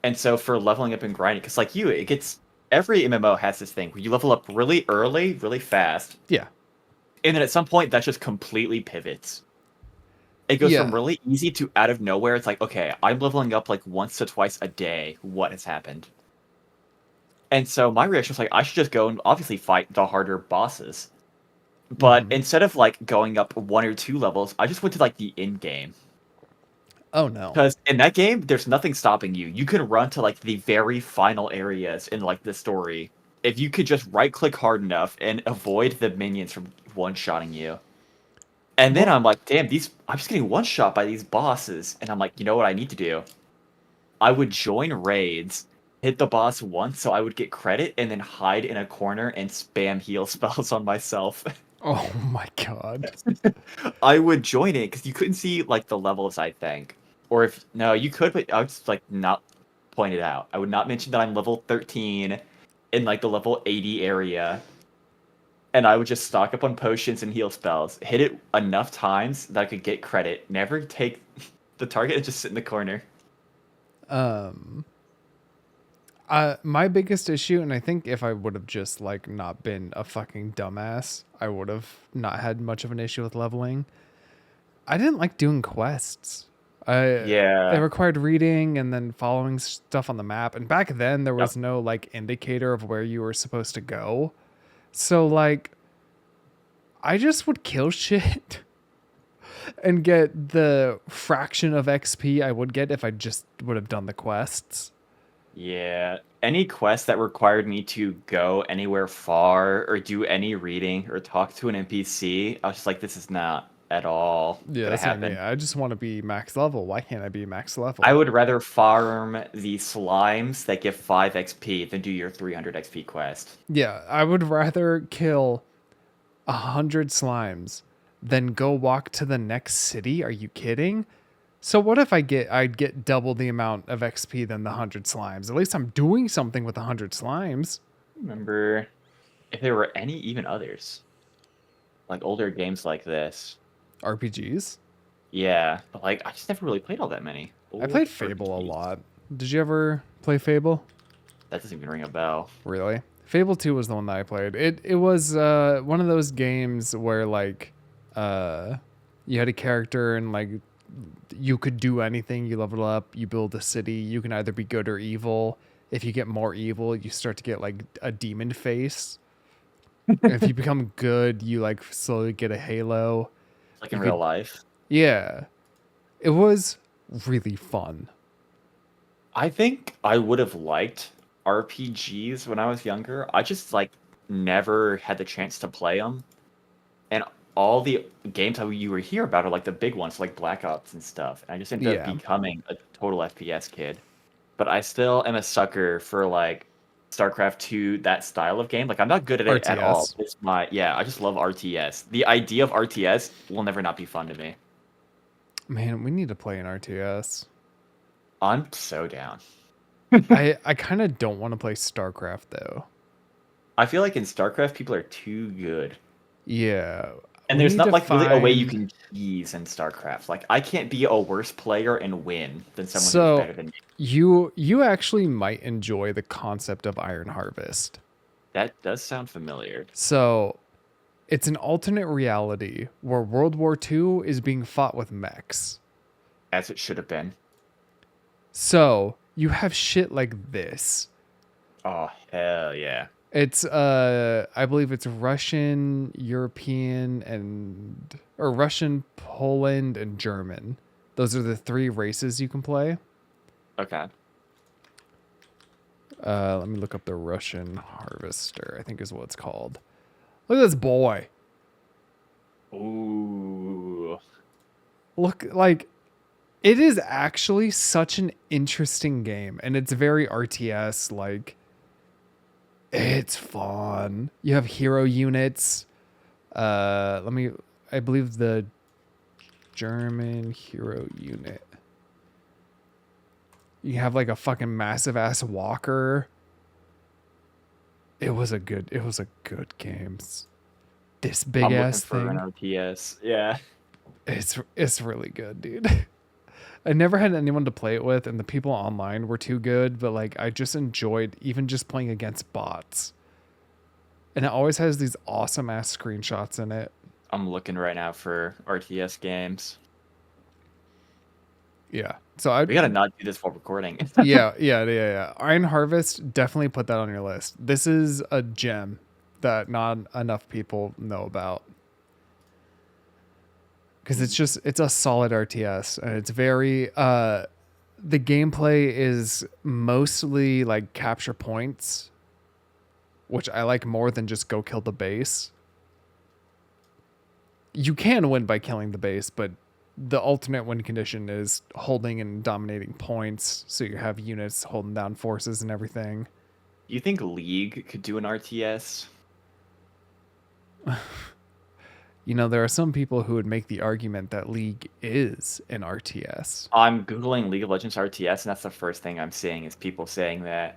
And so for leveling up and grinding, because like you, it gets every MMO has this thing where you level up really early, really fast, Yeah. and then at some point that just completely pivots. It goes from Yeah. really easy to out of nowhere. It's like, okay, I'm leveling up like once to twice a day. What has happened? And so my reaction was like, I should just go and obviously fight the harder bosses. But Mhm. instead of like going up 1 or 2 levels, I just went to like the end game. Oh no. Because in that game, there's nothing stopping you. You can run to like the very final areas in like the story. If you could just right click hard enough and avoid the minions from one-shotting you. And then Well, I'm like, damn, I'm just getting one-shot by these bosses. And I'm like, you know what I need to do? I would join raids, hit the boss once so I would get credit, and then hide in a corner and spam heal spells on myself. oh my god. I would join it because you couldn't see like the levels, I think. Or if no, you could, but I would just like not point it out. I would not mention that I'm level 13 in like the level 80 area. And I would just stock up on potions and heal spells, hit it enough times that I could get credit, never take the target and just sit in the corner. Um my biggest issue, and I think if I would have just like not been a fucking dumbass, I would have not had much of an issue with leveling. I didn't like doing quests. It Yeah. required reading and then following stuff on the map. And back then, there Yep. was no like indicator of where you were supposed to go. So like, I just would kill shit and get the fraction of XP I would get if I just would have done the quests. Yeah. Any quest that required me to go anywhere far or do any reading or talk to an NPC, I was just like, this is not at all Yeah, gonna that's what I mean. happen. I just want to be max level. Why can't I be max I level? would rather farm the slimes that give 5 XP than do your 300 XP quest. Yeah, I would rather kill 100 slimes than go walk to the next city. Are you kidding? So what if I'd get double the amount of XP than the 100 slimes? At least I'm doing something with 100 slimes. Remember if there were any even others, like older games like this. RPGs. Yeah, but like I just never really played all that many. I Old played Fable a RPGs. lot. Did you ever play Fable? That doesn't even ring a bell. Really? Fable 2 was the one that I played. It was one of those games where like uh you had a character and like you could do anything. You level up, you build a city. You can either be good or evil. If you get more evil, you start to get like a demon face. And if you become good, you like slowly get a halo. Like You in real could, life. yeah. It was really fun. I think I would have liked RPGs when I was younger. I just like never had the chance to play them. And all the games that you would hear about are like the big ones, like Black Ops and stuff. And I just ended up Yeah. becoming a total FPS kid. But I still am a sucker for like StarCraft 2, that style of game. Like I'm not good at it at all. RTS. It's my yeah, I just love RTS. The idea of RTS will never not be fun to me. Man, we need to play an RTS. I'm so down. I kind of don't want to play StarCraft though. I feel like in StarCraft people are too good. Yeah. And We there's need not to like really a way you find can cheese in StarCraft. Like I can't be a worse player and win than someone who's So better than me. you actually might enjoy the concept of Iron Harvest. That does sound familiar. So it's an alternate reality where World War II is being fought with mechs. As it should have been. So you have shit like this. Oh hell yeah. It's I believe it's Russian, European, and or Russian, Poland, and German. Those are the three races you can play. Okay. Let me look up the Russian Harvester, I think is what it's called. Look at this boy. Ooh. Look, like, it is actually such an interesting game, and it's very RTS. Like, it's fun. You have hero units. I believe the German hero unit. You have like a fucking massive ass walker. It was a good game. This big I'm looking ass for an thing. RTS. Yeah. It's really good, dude. I never had anyone to play it with, and the people online were too good, but like I just enjoyed even just playing against bots. And it always has these awesome ass screenshots in it. I'm looking right now for RTS games. Yeah. So I We gotta not do this while recording. yeah. Iron Harvest, definitely put that on your list. This is a gem that not enough people know about. Because it's a solid RTS and it's very the gameplay is mostly like capture points, which I like more than just go kill the base. You can win by killing the base, but the alternate win condition is holding and dominating points, so you have units holding down forces and everything. You think League could do an RTS? You know, there are some people who would make the argument that League is an RTS. I'm Googling League of Legends RTS, and that's the first thing I'm seeing is people saying that.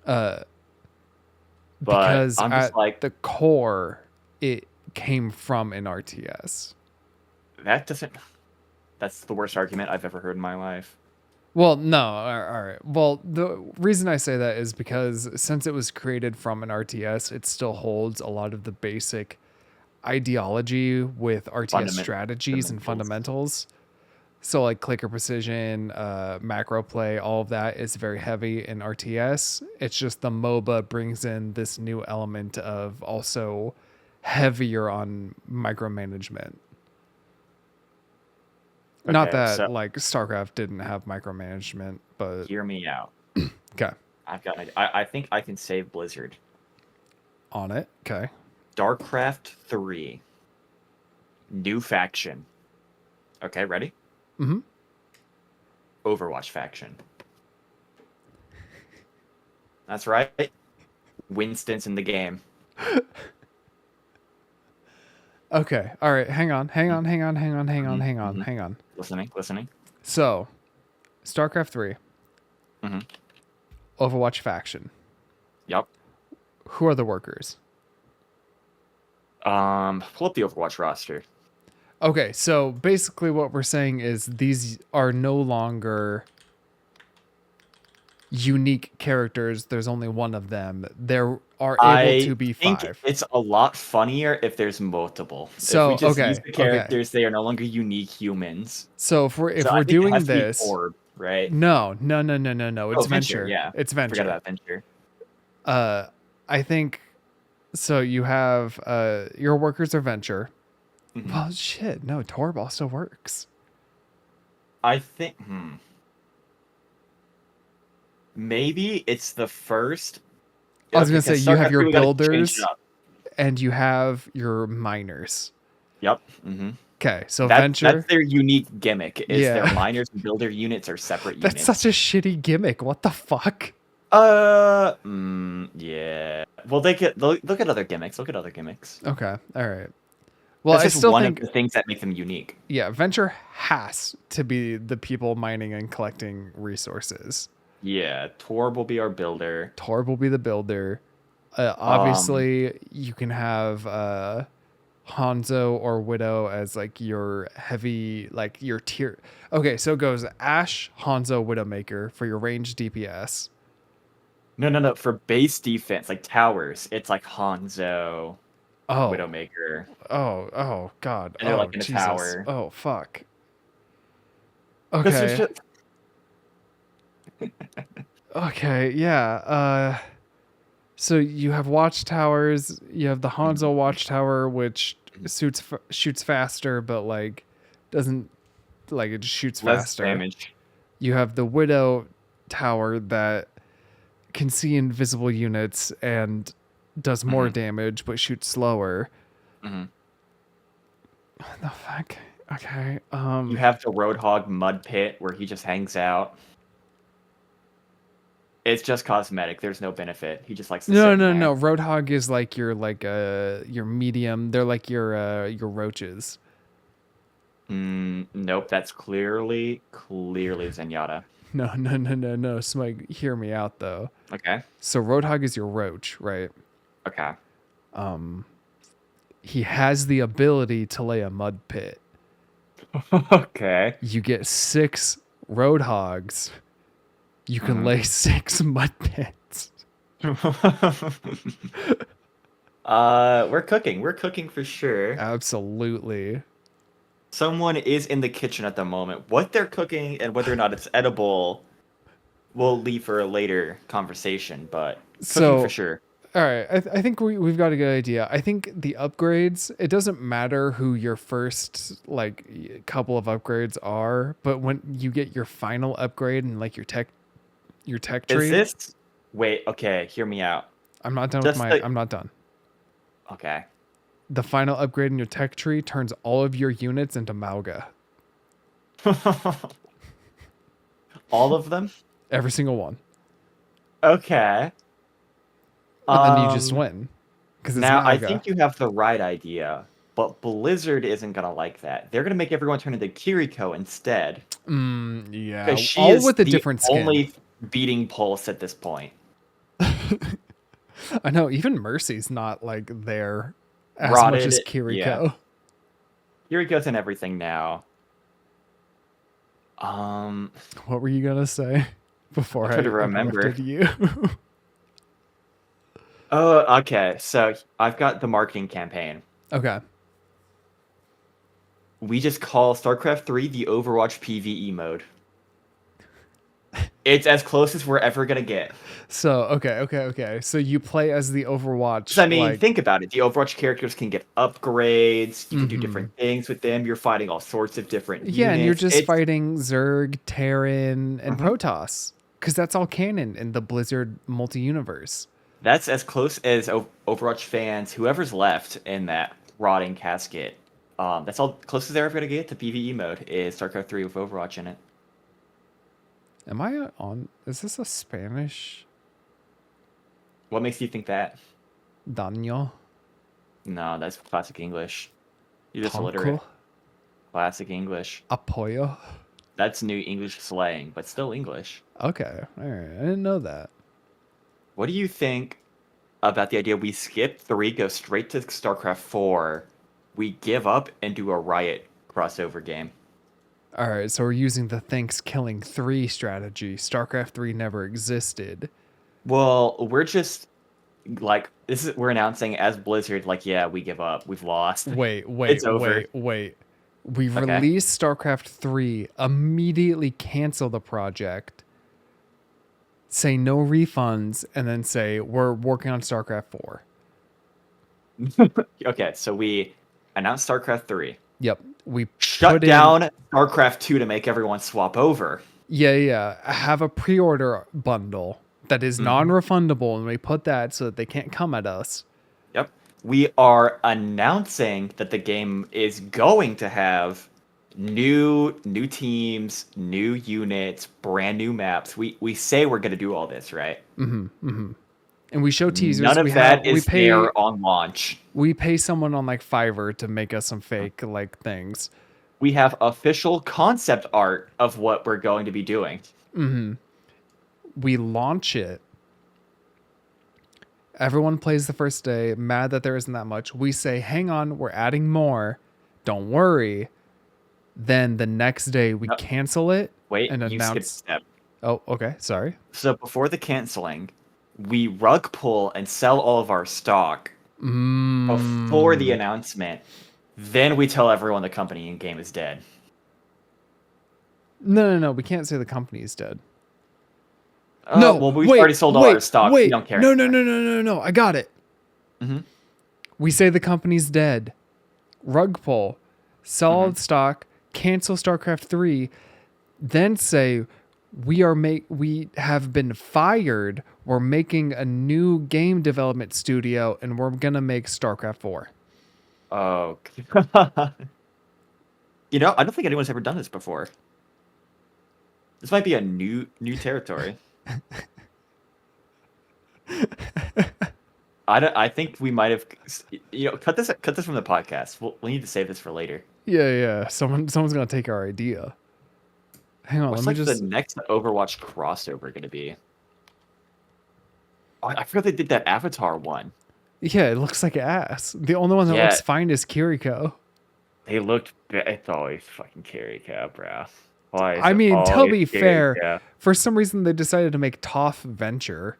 Uh, But because I'm just at like, the core, it came from an RTS. that doesn't. That's the worst argument I've ever heard in my life. Well, no, all right. Well, the reason I say that is because since it was created from an RTS, it still holds a lot of the basic ideology with RTS Fundament- strategies and fundamentals. fundamentals. So like clicker precision, macro play, all of that is very heavy in RTS. It's just the MOBA brings in this new element of also heavier on micromanagement. Not Okay, that so like StarCraft didn't have micromanagement, but hear me out. okay, I've got an idea. I think I can save Blizzard. on it. Okay. StarCraft 3. New faction. Okay, ready? Mm-hmm. Overwatch faction. That's right. Winston's in the game. Okay. All right. Hang on. Mhm. Hang on. Listening. So, StarCraft 3, Hmm. Overwatch faction. Yup. Who are the workers? Pull up the Overwatch roster. Okay, so basically what we're saying is these are no longer unique characters. There's only one of them. There are able to I be think 5. it's a lot funnier if there's multiple. If we So, just use the okay. characters, they are no longer unique humans. So if So I we're think it has doing to be this, Orb, right? no. Oh, It's Venture, Venture. yeah. It's Forgot Venture. about Venture. I think so you have your workers are Venture. Mhm. Well, shit. No, Torb also works. I think. Maybe it's the first. I was Okay, gonna say because you have StarCraft your 3, we gotta change it builders up. and you have your miners. Yep. Okay, so That's Venture. their unique gimmick. Is their Yeah. miners and builder units are separate That's units. such a shitty gimmick. What the fuck? Yeah. Well, they could look at other gimmicks. Look at other gimmicks. Okay, all right. Well, That's I just still one of think, the things that make them unique. yeah, Venture has to be the people mining and collecting resources. Yeah, Torb will be our builder. Torb will be the builder. Obviously, you can have Hanzo or Widow as like your heavy, like your tier. Okay, so it goes Ashe, Hanzo, Widowmaker for your range DPS. No. For base defense, like towers, it's like Hanzo, Oh, Widowmaker, oh, God. and they're Oh, like in a Jesus. tower. Oh, fuck. This is Okay. just Okay, yeah. So you have watchtowers. You have the Hanzo watchtower, which shoots faster, but like doesn't like it just shoots less faster. damage. You have the Widow tower that can see invisible units and does more damage, but shoots slower. Mhm. What the fuck? Okay. You have the Roadhog mud pit where he just hangs out. It's just cosmetic. There's no benefit. He just likes to sit No, in there. Roadhog is like your your medium. They're like your roaches. Nope. That's clearly Zenyatta. No. Smug, hear me out though. Okay. So Roadhog is your roach, right? Okay. He has the ability to lay a mud pit. Okay. You get 6 Roadhogs. You can lay 6 mud pits. We're cooking. We're cooking for sure. Absolutely. Someone is in the kitchen at the moment. What they're cooking and whether or not it's edible, we'll leave for a later conversation. But cooking for sure. All right, I think we've got a good idea. I think the upgrades, it doesn't matter who your first like couple of upgrades are, but when you get your final upgrade and like your tech tree. Is this? Wait. Okay. Hear me out. I'm not done with my. I'm not done. Okay. The final upgrade in your tech tree turns all of your units into Mauga. All of them? Every single one. Okay. But then you just win. Because Now, I Mauga. think you have the right idea, but Blizzard isn't going to like that. They're going to make everyone turn into Kiriko instead. Yeah. Because she All is with a the different skin. only beating pulse at this point. I know. Even Mercy's not like there as Rotted, much as Kiriko. yeah. Kiriko's in everything now. What were you gonna say before I trying to remember. interrupted you? Oh, okay. So I've got the marketing campaign. Okay. we just call StarCraft 3 the Overwatch PvE mode. It's as close as we're ever gonna get. So okay. So you play as the So, Overwatch, I mean, like, think about it. The Overwatch characters can get upgrades. You can do mm-hmm. different things with them. You're fighting all sorts of different Yeah, and you're units. just It's fighting Zerg, Terran, and Mhm. Protoss, because that's all canon in the Blizzard multi-universe. That's as close as Overwatch fans, whoever's left in that rotting casket. That's all close as they're ever gonna get to PvE mode is StarCraft 3 with Overwatch in it. Am I on? Is this a Spanish What makes you think that? Daño? No, that's classic English. You're just Tonko? illiterate. Classic English. Apoyo? That's new English slang, but still English. Okay, all right. I didn't know that. What do you think about the idea we skip 3, go straight to StarCraft 4, we give up and do a Riot crossover game? All right, so we're using the Thanks Killing 3 strategy. StarCraft 3 never existed. Well, we're just like we're announcing as Blizzard, like, yeah, we give up. We've lost. Wait. It's over. We Okay. released StarCraft 3, immediately cancel the project, say no refunds, and then say we're working on StarCraft 4. Okay, so we announced StarCraft 3. Yep. We Shut put in, down StarCraft 2 to make everyone swap over. yeah. Have a pre-order bundle that is Mhm. non-refundable, and we put that so that they can't come at us. Yep. We are announcing that the game is going to have new teams, new units, brand new maps. We say we're going to do all this, right? And we show teasers. None of that is there on launch. We pay someone on like Fiverr to make us some fake like things. We have official concept art of what we're going to be doing. We launch it. Everyone plays the first day, mad that there isn't that much. We say, hang on, we're adding more. Don't worry. Then the next day we cancel it Wait, and you skipped a announce. step. Oh, okay. Sorry. So before the canceling, we rug pull and sell all of our stock before the announcement. Then we tell everyone the company and game is dead. No. We can't say the company is dead. Well, we've already sold all our stock. We don't care. No. I got it. Mm-hmm. We say the company's dead. Rug pull. Sell all the stock. Cancel StarCraft 3. Then say we have been fired. We're making a new game development studio and we're gonna make StarCraft 4. Oh. I don't think anyone's ever done this before. This might be a new territory. I think we might have cut this from the podcast. We'll need to save this for later. Yeah. Someone's gonna take our idea. Hang on, What's let me just. the next Overwatch crossover gonna be? Oh, I forgot they did that Avatar one. Yeah, it looks like ass. The only one that looks fine is Kiriko. They looked. It's always fucking Kiriko, bro. I mean, to be fair, for some reason they decided to make Toph Venture.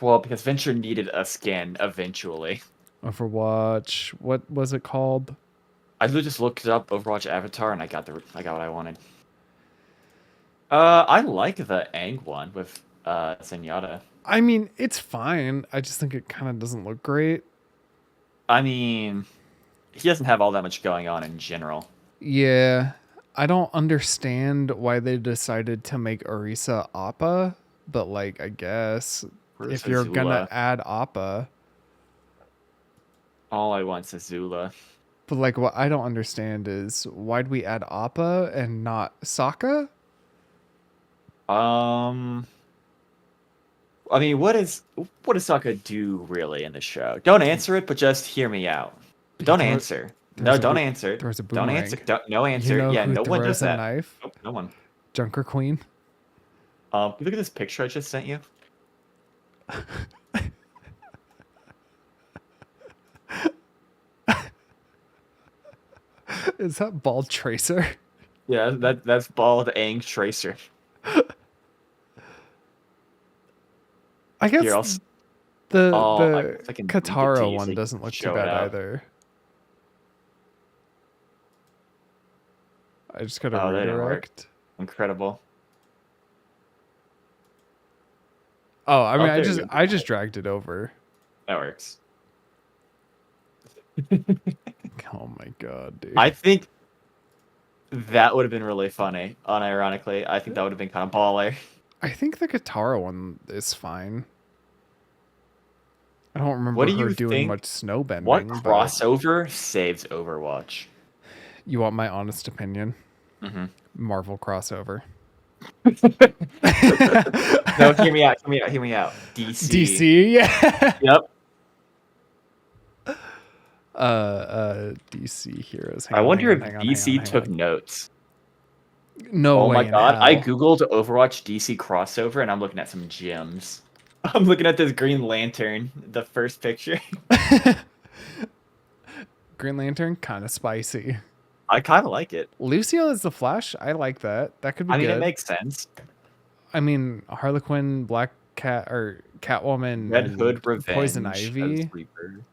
Well, because Venture needed a skin eventually. Overwatch, what was it called? I literally just looked up Overwatch Avatar and I got what I wanted. I like the Aang one with Zenyatta. I mean, it's fine. I just think it kind of doesn't look great. I mean, he doesn't have all that much going on in general. Yeah, I don't understand why they decided to make Orisa Appa, but like, I guess if you're gonna add Appa, all I want is Azula. But like, what I don't understand is why'd we add Appa and not Sokka? I mean, what does Sokka do really in the show? Don't answer it, but just hear me out. Don't answer. No, don't answer. There's a don't boomerang. answer. No answer. Yeah, no one does that. Knife? Nope, no one. Junker Queen. Look at this picture I just sent you. Is that Bald Tracer? Yeah, that's bald Aang Tracer. I guess the fucking Katara one doesn't look too bad either. I just got a Oh, that didn't work. redirect. Incredible. Oh, I mean, Oh, there you go. I just dragged it over. That works. Oh my god, dude. I think that would have been really funny. Unironically, I think that would have been kind of baller. I think the guitar one is fine. I don't What remember do her you doing think? much snow What bending, but crossover saves Overwatch? you want my honest opinion? Hmm Marvel crossover. No, hear me out. Hear me out. Hear me out. DC. DC, yeah. Yep. DC heroes. I wonder if Hang on, DC hang took on. notes. No Oh my way in god, I hell. googled Overwatch DC crossover and I'm looking at some gems. I'm looking at this Green Lantern, the first picture. Green Lantern, kind of spicy. I kind of like it. Lucio is the Flash. I like that. That could be I mean, it good. makes sense. I mean, Harlequin, Black Cat, or Catwoman, Red and Hood Poison Revenge as Ivy. Reaper.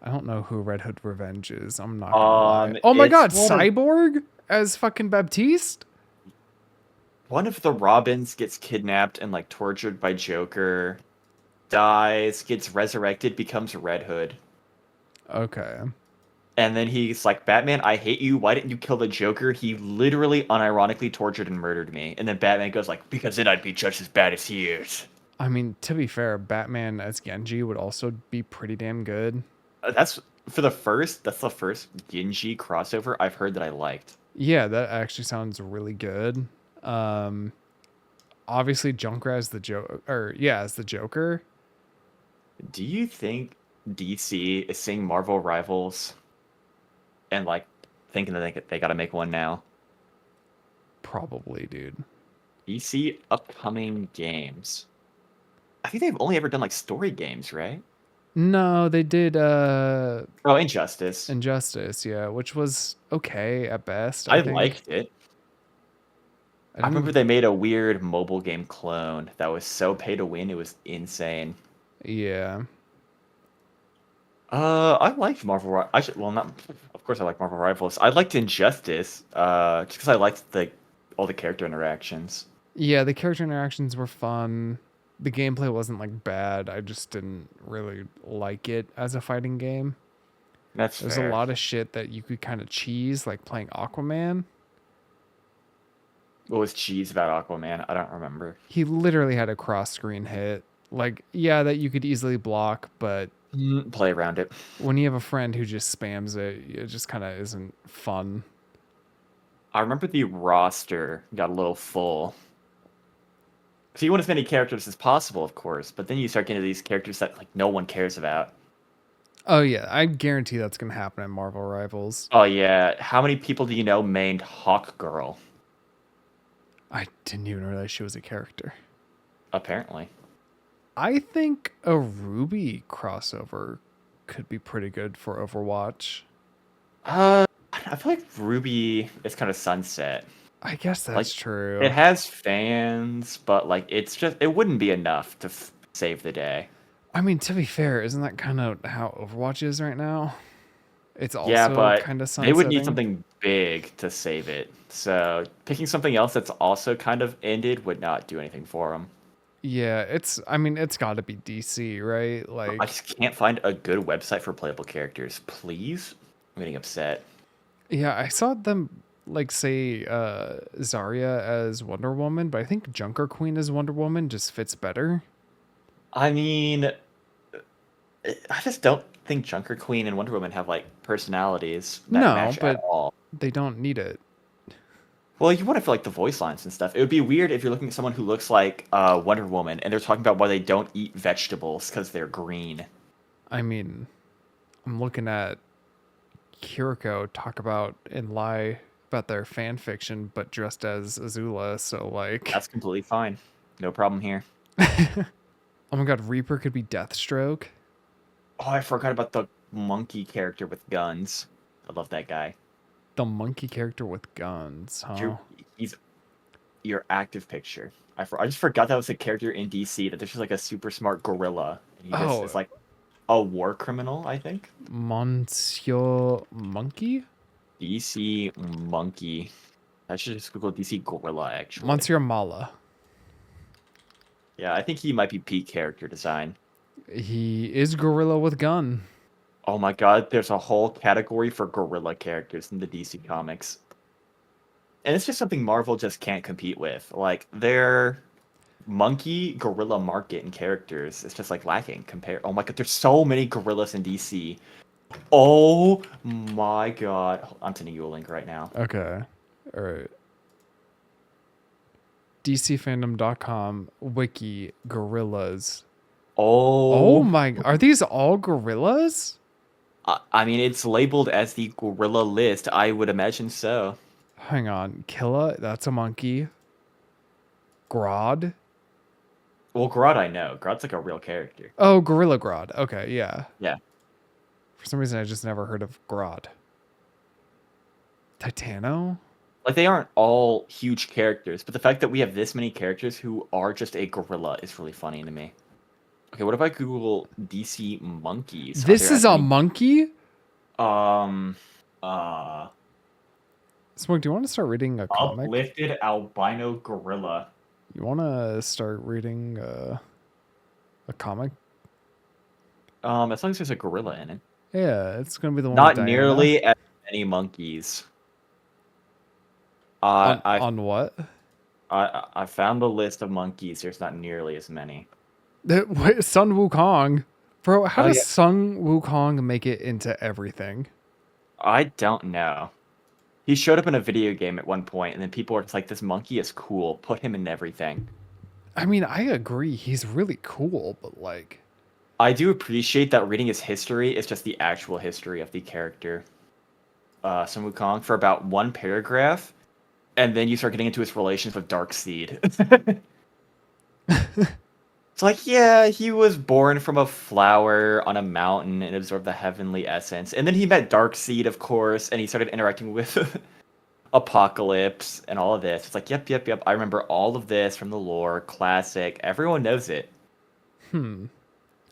I don't know who Red Hood Revenge is. I'm not gonna lie. Oh my It's god, Cyborg as fucking Baptiste? one of the Robins gets kidnapped and like tortured by Joker, dies, gets resurrected, becomes Red Hood. Okay. And then he's like, Batman, I hate you. Why didn't you kill the Joker? He literally unironically tortured and murdered me. And then Batman goes like, because then I'd be just as bad as he is. I mean, to be fair, Batman as Genji would also be pretty damn good. That's that's the first Genji crossover I've heard that I liked. Yeah, that actually sounds really good. Um, Obviously Junkrat as the Joker, or yeah, as the Joker. Do you think DC is seeing Marvel Rivals and like thinking that they got to make one now? Probably, dude. DC upcoming games. I think they've only ever done like story games, right? No, they did Oh, Injustice. Injustice, yeah, which was okay at best, I I think. liked it. I I remember didn't. they made a weird mobile game clone that was so pay to win, it was insane. Yeah. I liked I should, well, not. Of course, I like Marvel Rivals. I liked Injustice, just because I liked the all the character interactions. Yeah, the character interactions were fun. The gameplay wasn't like bad. I just didn't really like it as a fighting game. That's There's a fair. lot of shit that you could kind of cheese, like playing Aquaman. What was cheese about Aquaman? I don't remember. He literally had a cross screen hit. Like, yeah, that you could easily block, but Play around it. when you have a friend who just spams it, it just kind of isn't fun. I remember the roster got a little full. So you want as many characters as possible, of course, but then you start getting to these characters that like no one cares about. Oh yeah, I guarantee that's gonna happen in Marvel Rivals. Oh yeah, how many people do you know named Hawk Girl? I didn't even realize she was a character. Apparently. I think a Ruby crossover could be pretty good for Overwatch. I feel like Ruby is kind of sunset. I guess Like that's true. it has fans, but like it wouldn't be enough to save the day. I mean, to be fair, isn't that kind of how Overwatch is right now? It's Yeah, also but kind of they would need sunsetting. something big to save it. So picking something else that's also kind of ended would not do anything for them. Yeah, I mean, it's got to be DC, right? I Like, just can't find a good website for playable characters. Please? I'm getting upset. yeah, I saw them like say Zarya as Wonder Woman, but I think Junker Queen as Wonder Woman just fits better. I mean, I just don't think Junker Queen and Wonder Woman have like personalities that No, match at but all. they don't need it. Well, you want to feel like the voice lines and stuff. It would be weird if you're looking at someone who looks like Wonder Woman and they're talking about why they don't eat vegetables because they're green. I mean, I'm looking at Kiriko talk about and lie about their fan fiction, but dressed as Azula. So like, That's completely fine. No problem here. oh my God, Reaper could be Deathstroke. Oh, I forgot about the monkey character with guns. I love that guy. The monkey character with guns, huh? He's your active picture. I just forgot that was a character in DC, that there's just like a super smart gorilla. And he just Oh, is like a war criminal, I think. Monsieur Monkey? DC monkey. I should just Google DC gorilla, actually. Monsieur Mala. Yeah, I think he might be peak character design. He is gorilla with gun. Oh my god, there's a whole category for gorilla characters in the DC comics. And it's just something Marvel just can't compete with. Like, their monkey gorilla market and characters is just like lacking compared. Oh my god, there's so many gorillas in DC. Oh my god. I'm sending you a link right now. Okay. All right. DCFandom.com wiki gorillas. Oh Oh, my, are these all gorillas? I mean, it's labeled as the gorilla list. I would imagine so. Hang on. Killa, that's a monkey. Grodd. Well, Grodd, I know. Grodd's like a real character. Oh, Gorilla Grodd. Okay, yeah. Yeah. For some reason, I just never heard of Grodd. Titano? Like, they aren't all huge characters, but the fact that we have this many characters who are just a gorilla is really funny to me. Okay, what if I Google DC monkeys? Are This there is a any- monkey? Uh, Smug, do you want to start reading a comic? uplifted albino gorilla. You want to start reading a comic? As long as there's a gorilla in it. Yeah, it's going to be the one Not with Diana. nearly as many monkeys. On what? I found the list of monkeys. There's not nearly as many. Wait, Sun Wukong. Bro, how Oh, does yeah. Sun Wukong make it into everything? I don't know. He showed up in a video game at one point, and then people were just like, "This monkey is cool. Put him in everything." I mean, I agree. He's really cool, but like... I do appreciate that reading his history is just the actual history of the character, Sun Wukong, for about one paragraph, and then you start getting into his relations with Darkseid. It's like, yeah, he was born from a flower on a mountain and absorbed the heavenly essence. And then he met Darkseid, of course, and he started interacting with Apocalypse and all of this. It's like, yep. I remember all of this from the lore. Classic. Everyone knows it.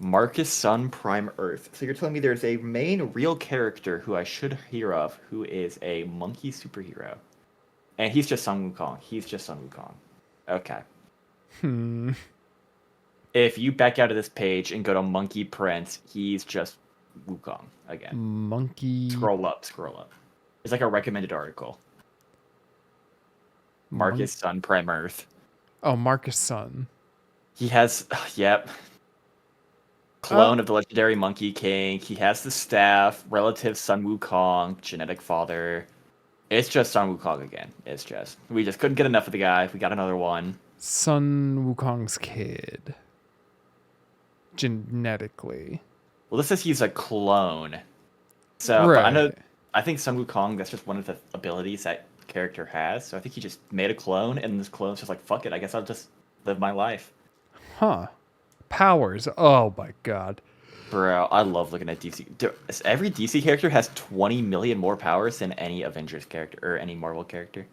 Marcus Sun Prime Earth. So you're telling me there's a main real character who I should hear of who is a monkey superhero. And he's just Sun Wukong. Okay. If you back out of this page and go to Monkey Prince, he's just Wukong again. Monkey... Scroll up. It's like a recommended article. Marcus Sun Prime Earth. Oh, Marcus Sun. He has, yep. Clone of the legendary Monkey King. He has the staff, relative Sun Wukong, genetic father. It's just Sun Wukong again. We just couldn't get enough of the guy. We got another one. Sun Wukong's kid. Genetically. Well, this says he's a clone. So, but I think Sun Wukong, that's just one of the abilities that character has. So I think he just made a clone, and this clone's just like, fuck it, I guess I'll just live my life. Huh. Powers. Oh my god. Bro, I love looking at DC. Every DC character has 20 million more powers than any Avengers character or any Marvel character.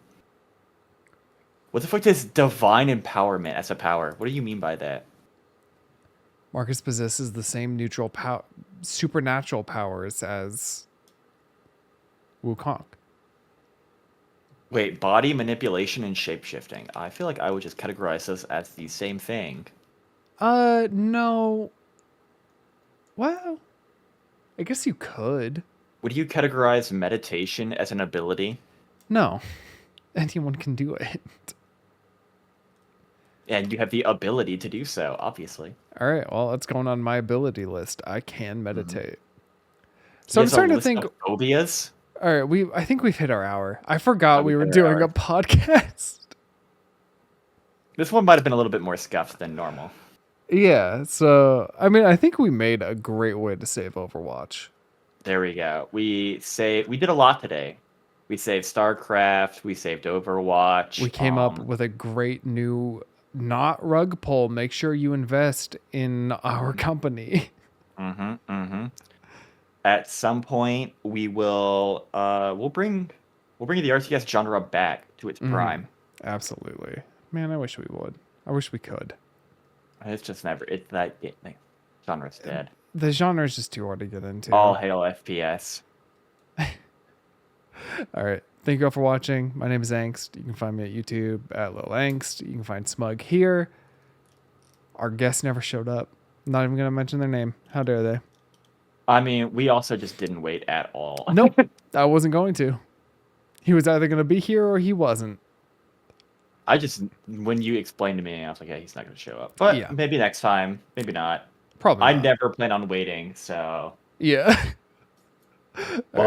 What the fuck does divine empowerment as a power? What do you mean by that? Marcus possesses the same supernatural powers as Wukong. Wait, body manipulation and shapeshifting. I feel like I would just categorize those as the same thing. No. Well, I guess you could. Would you categorize meditation as an ability? No. Anyone can do it. And you have the ability to do so, obviously. All right, well, that's going on my ability list. I can meditate. He So I'm has a starting to list think. of phobias. All right, I think we've hit our hour. I forgot we we were hit our doing a hour. podcast. This one might have been a little bit more scuffed than normal. Yeah, so I mean, I think we made a great way to save Overwatch. There we go. We did a lot today. We saved StarCraft. We saved Overwatch. We came up with a great new not rug pull. Make sure you invest in our company. At some point, we will. We'll bring the RTS genre back to its prime. Absolutely, man. I wish we would. I wish we could. It's just never. It's that genre's dead. The genre is just too hard to get into. All hail FPS. All right. Thank you all for watching. My name is Angst. You can find me at YouTube at Little Angst. You can find Smug here. Our guest never showed up. Not even going to mention their name. How dare they? I mean, we also just didn't wait at all. Nope. I wasn't going to. He was either going to be here or he wasn't. When you explained to me, I was like, yeah, he's not going to show up. But Yeah. maybe next time. Maybe not. Probably I not. never plan on waiting, so. Yeah. All right. Bye.